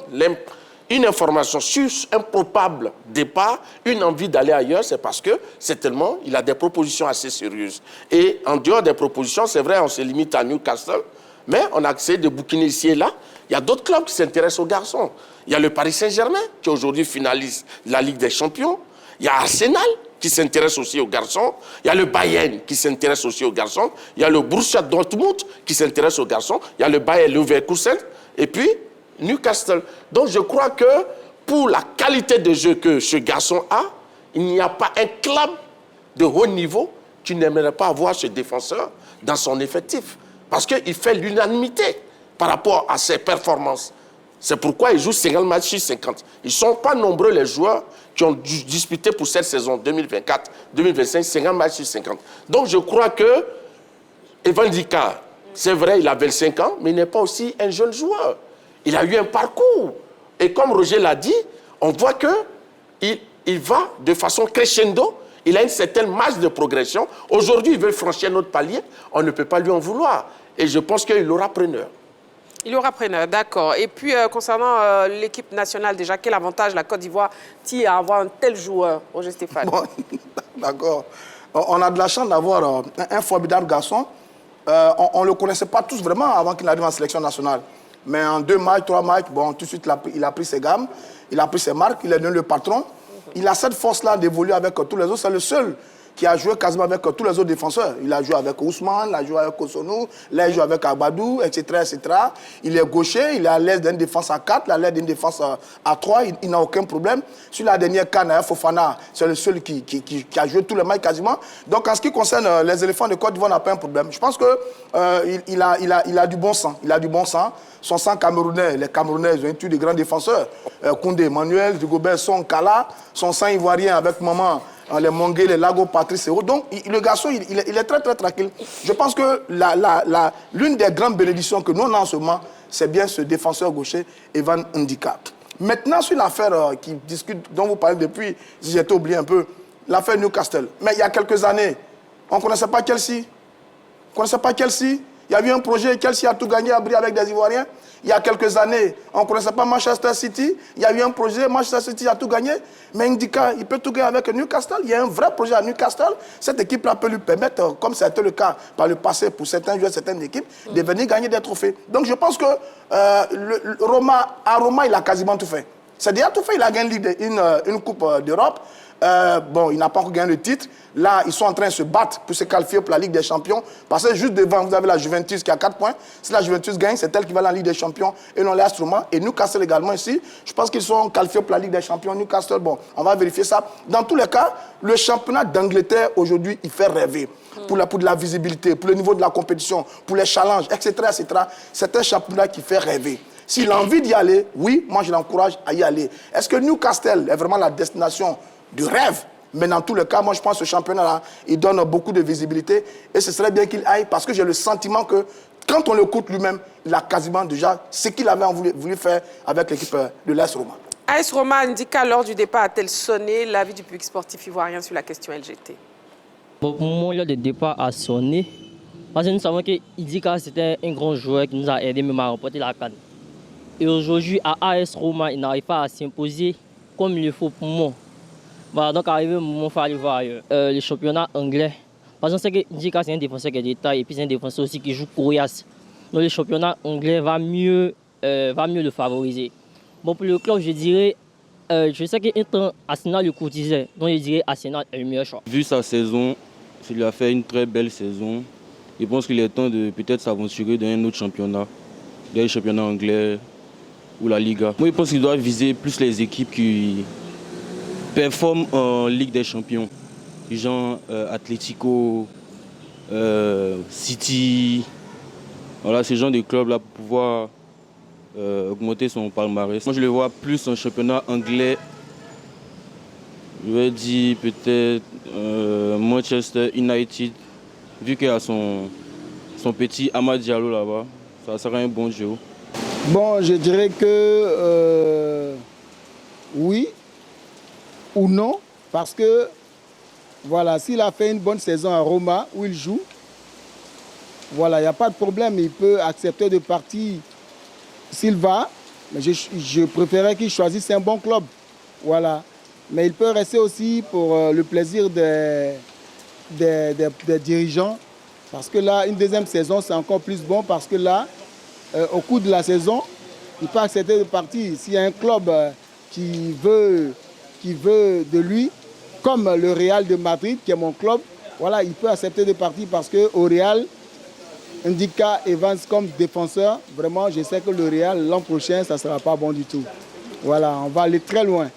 G: une information sur un probable départ, une envie d'aller ailleurs, c'est parce que certainement il a des propositions assez sérieuses. Et en dehors des propositions, c'est vrai, on se limite à Newcastle, mais on a essayé de bouquiner ici et là. Il y a d'autres clubs qui s'intéressent aux garçons. Il y a le Paris Saint-Germain, qui aujourd'hui finalise la Ligue des Champions. Il y a Arsenal, qui s'intéresse aussi aux garçons. Il y a le Bayern, qui s'intéresse aussi aux garçons. Il y a le Borussia Dortmund, qui s'intéresse aux garçons. Il y a le Bayer Leverkusen. Et puis, Newcastle. Donc, je crois que pour la qualité de jeu que ce garçon a, il n'y a pas un club de haut niveau qui n'aimerait pas avoir ce défenseur dans son effectif. Parce qu'il fait l'unanimité par rapport à ses performances. C'est pourquoi il joue 50 matchs sur 50. Ils ne sont pas nombreux les joueurs qui ont disputé pour cette saison 2024-2025, 50 matchs sur 50. Donc je crois que Evan Ndika, c'est vrai, il a 25 ans, mais il n'est pas aussi un jeune joueur. Il a eu un parcours. Et comme Roger l'a dit, on voit qu'il va de façon crescendo. Il a une certaine marge de progression. Aujourd'hui, il veut franchir notre palier. On ne peut pas lui en vouloir. Et je pense qu'il aura preneur.
A: Il aura preneur, d'accord. Et puis, concernant l'équipe nationale, déjà, quel avantage la Côte d'Ivoire tire à avoir un tel joueur, Roger Stéphane?
D: Bon, d'accord. On a de la chance d'avoir un formidable garçon. On ne le connaissait pas tous vraiment avant qu'il arrive en sélection nationale. Mais en 2 matchs, 3 matchs, bon, tout de suite, il a pris ses gammes, il a pris ses marques, il est devenu le patron. Il a cette force-là d'évoluer avec tous les autres. C'est le seul qui a joué quasiment avec tous les autres défenseurs. Il a joué avec Ousmane, il a joué avec Kosonou, là il joue avec Abadou, etc., etc. Il est gaucher, il est à l'aise d'une défense à 4, il est à l'aise d'une défense à 3, il n'a aucun problème. Sur la dernière CAN, Fofana, c'est le seul qui a joué tous les matchs quasiment. Donc en ce qui concerne les éléphants de Côte d'Ivoire, on n'a pas un problème. Je pense qu'il a du bon sang. Il a du bon sang. Son sang camerounais, les Camerounais, ils ont eu de grands défenseurs. Koundé, Emmanuel, Dugobert, Son Kala, son sang ivoirien avec maman, les Mongué, les Lago, Patrice et autres. Donc, le garçon, il est très, très tranquille. Je pense que l'une des grandes bénédictions que nous avons en ce moment, c'est bien ce défenseur gaucher, Evan Ndika. Maintenant, sur l'affaire qui discute, dont vous parlez depuis, si j'étais oublié un peu, l'affaire Newcastle. Mais il y a quelques années, on ne connaissait pas Chelsea. On ne connaissait pas Chelsea. Il y a eu un projet, Chelsea a tout gagné, a brillé avec des Ivoiriens. Il y a quelques années, on ne connaissait pas Manchester City. Il y a eu un projet, Manchester City a tout gagné. Mais Ndika, il peut tout gagner avec Newcastle. Il y a un vrai projet à Newcastle. Cette équipe-là peut lui permettre, comme c'était le cas par le passé pour certains joueurs, certaines équipes, de venir gagner des trophées. Donc je pense que à Roma, il a quasiment tout fait. C'est déjà tout fait. Il a gagné une Coupe d'Europe. Bon, il n'a pas encore gagné le titre. Là, ils sont en train de se battre pour se qualifier pour la Ligue des Champions. Parce que juste devant, vous avez la Juventus qui a 4 points. Si la Juventus gagne, c'est elle qui va à la Ligue des Champions et non l'AS Roma. Et Newcastle également ici. Je pense qu'ils sont qualifiés pour la Ligue des Champions. Newcastle, bon, on va vérifier ça. Dans tous les cas, le championnat d'Angleterre, aujourd'hui, il fait rêver. Pour de la visibilité, pour le niveau de la compétition, pour les challenges, etc., etc. C'est un championnat qui fait rêver. S'il a envie d'y aller, oui, moi je l'encourage à y aller. Est-ce que Newcastle est vraiment la destination du rêve? Mais dans tous les cas, moi je pense que ce championnat-là, il donne beaucoup de visibilité. Et ce serait bien qu'il aille parce que j'ai le sentiment que quand on l'écoute lui-même, il a quasiment déjà ce qu'il avait voulu faire avec l'équipe de l'AS Roma.
A: AS Roma, Ndika, lors du départ, a-t-elle sonné l'avis du public sportif ivoirien sur la question LGT?
N: Pour moi, le départ a sonné. Parce que nous savons que Ndika, c'était un grand joueur qui nous a aidé même à remporter la CAN. Et aujourd'hui, à AS Roma, il n'arrive pas à s'imposer comme il le faut pour moi. Voilà, donc arrivé au moment où il faut aller voir le championnat anglais. Parce qu'on sait que Ndika, c'est un défenseur qui est de taille et puis c'est un défenseur aussi qui joue coriace. Donc le championnat anglais va mieux le favoriser. Bon, pour le club, je dirais, je sais qu'un temps, Arsenal le courtisait. Donc je dirais Arsenal est le meilleur choix.
O: Vu sa saison, il a fait une très belle saison. Je pense qu'il est temps de peut-être s'aventurer dans un autre championnat, le championnat anglais ou la Liga. Moi, je pense qu'il doit viser plus les équipes qui performent en Ligue des Champions. Genre Atlético, City. Voilà, ce genre de clubs-là pour pouvoir augmenter son palmarès. Moi, je le vois plus en championnat anglais. Je vais dire peut-être Manchester United, vu qu'il y a son petit Amad Diallo là-bas. Ça sera un bon jeu.
P: Bon, je dirais que oui ou non, parce que voilà, s'il a fait une bonne saison à Roma où il joue, voilà, il n'y a pas de problème, il peut accepter de partir s'il va, mais je préférais qu'il choisisse un bon club, voilà. Mais il peut rester aussi pour le plaisir des dirigeants, parce que là, une deuxième saison, c'est encore plus bon, parce que là, au cours de la saison, il peut accepter de partir. S'il y a un club qui veut de lui, comme le Real de Madrid, qui est mon club, voilà, il peut accepter de partir parce qu'au Real, Ndika Evans comme défenseur, vraiment, je sais que le Real, l'an prochain, ça ne sera pas bon du tout. Voilà, on va aller très loin.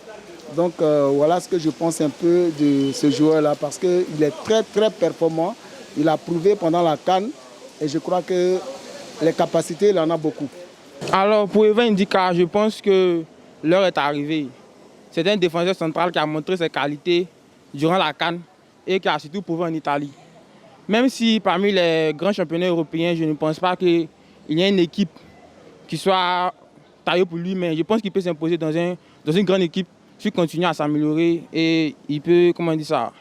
P: Donc, voilà ce que je pense un peu de ce joueur-là, parce qu'il est très, très performant. Il a prouvé pendant la CAN, et je crois que les capacités, il en a beaucoup.
Q: Alors, pour Evan Ndika, je pense que l'heure est arrivée. C'est un défenseur central qui a montré ses qualités durant la CAN et qui a surtout prouvé en Italie. Même si parmi les grands championnats européens, je ne pense pas qu'il y ait une équipe qui soit taillée pour lui, mais je pense qu'il peut s'imposer dans une grande équipe s'il continue à s'améliorer et il peut, comment dire ça,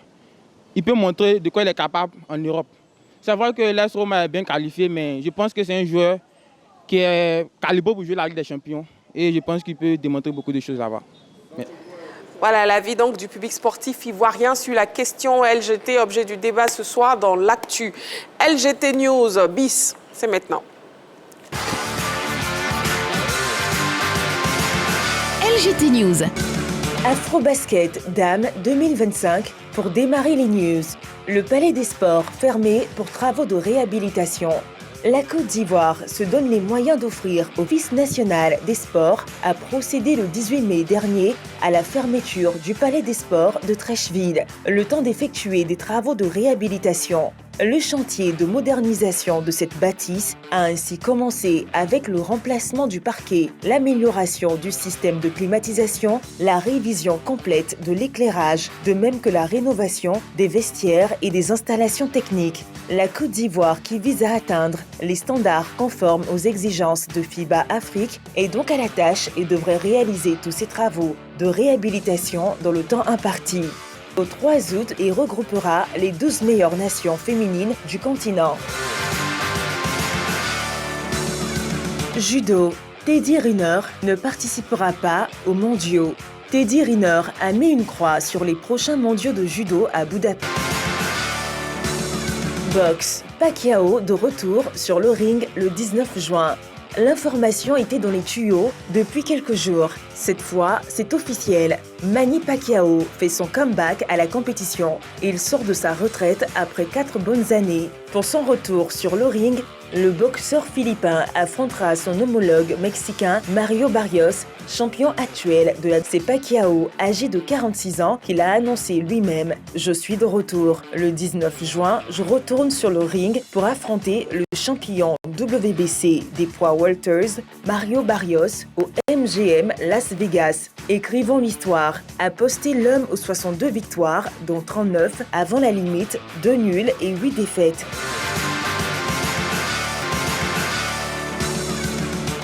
Q: il peut montrer de quoi il est capable en Europe. C'est vrai que l'AS Roma est bien qualifié, mais je pense que c'est un joueur qui est calibré pour jouer la Ligue des Champions et je pense qu'il peut démontrer beaucoup de choses là-bas. Mais...
A: Voilà l'avis donc du public sportif ivoirien sur la question LGT, objet du débat ce soir dans l'actu. LGT News bis, c'est maintenant.
B: LGT News. Afrobasket Dames 2025 pour démarrer les news. Le Palais des Sports fermé pour travaux de réhabilitation. La Côte d'Ivoire se donne les moyens d'offrir au Office national des sports à procéder le 18 mai dernier à la fermeture du Palais des Sports de Treichville, le temps d'effectuer des travaux de réhabilitation. Le chantier de modernisation de cette bâtisse a ainsi commencé avec le remplacement du parquet, l'amélioration du système de climatisation, la révision complète de l'éclairage, de même que la rénovation des vestiaires et des installations techniques. La Côte d'Ivoire, qui vise à atteindre les standards conformes aux exigences de FIBA Afrique, est donc à la tâche et devrait réaliser tous ces travaux de réhabilitation dans le temps imparti. Au 3 août, et regroupera les 12 meilleures nations féminines du continent. Judo. Teddy Riner ne participera pas aux mondiaux. Teddy Riner a mis une croix sur les prochains mondiaux de judo à Budapest. Boxe, Pacquiao de retour sur le ring le 19 juin. L'information était dans les tuyaux depuis quelques jours. Cette fois, c'est officiel. Manny Pacquiao fait son comeback à la compétition. Il sort de sa retraite après 4 bonnes années. Pour son retour sur le ring, le boxeur philippin affrontera son homologue mexicain Mario Barrios, champion actuel de la C. Pacquiao, âgé de 46 ans, qu'il a annoncé lui-même « Je suis de retour. Le 19 juin, je retourne sur le ring pour affronter le champion WBC des poids welters, Mario Barrios, au MGM Las Vegas. Écrivons l'histoire », a posté l'homme aux 62 victoires, dont 39 avant la limite, 2 nuls et 8 défaites.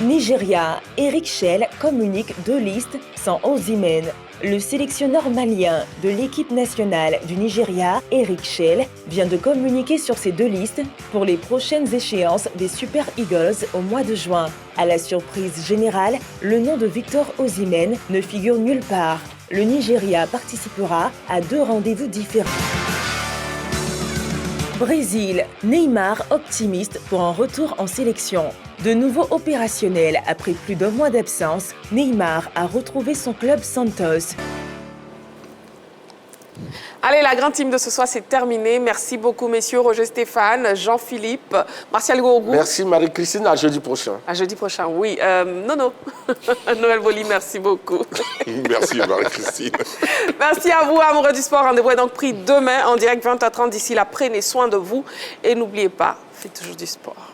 B: Nigeria, Eric Chelle communique 2 listes sans Osimhen. Le sélectionneur malien de l'équipe nationale du Nigeria, Eric Chelle, vient de communiquer sur ces 2 listes pour les prochaines échéances des Super Eagles au mois de juin. À la surprise générale, le nom de Victor Osimhen ne figure nulle part. Le Nigeria participera à 2 rendez-vous différents. Brésil, Neymar optimiste pour un retour en sélection. De nouveau opérationnel après plus d'1 mois d'absence, Neymar a retrouvé son club Santos.
A: Allez, la grande team de ce soir, c'est terminé. Merci beaucoup, messieurs. Roger Stéphane, Jean-Philippe, Martial Gourgou.
G: Merci, Marie-Christine. À jeudi prochain.
A: À jeudi prochain, oui. Nono. Noël Boli, merci beaucoup.
H: Merci, Marie-Christine.
A: Merci à vous, amoureux du sport. Rendez-vous est donc pris demain en direct 20h30. D'ici là, prenez soin de vous. Et n'oubliez pas, faites toujours du sport.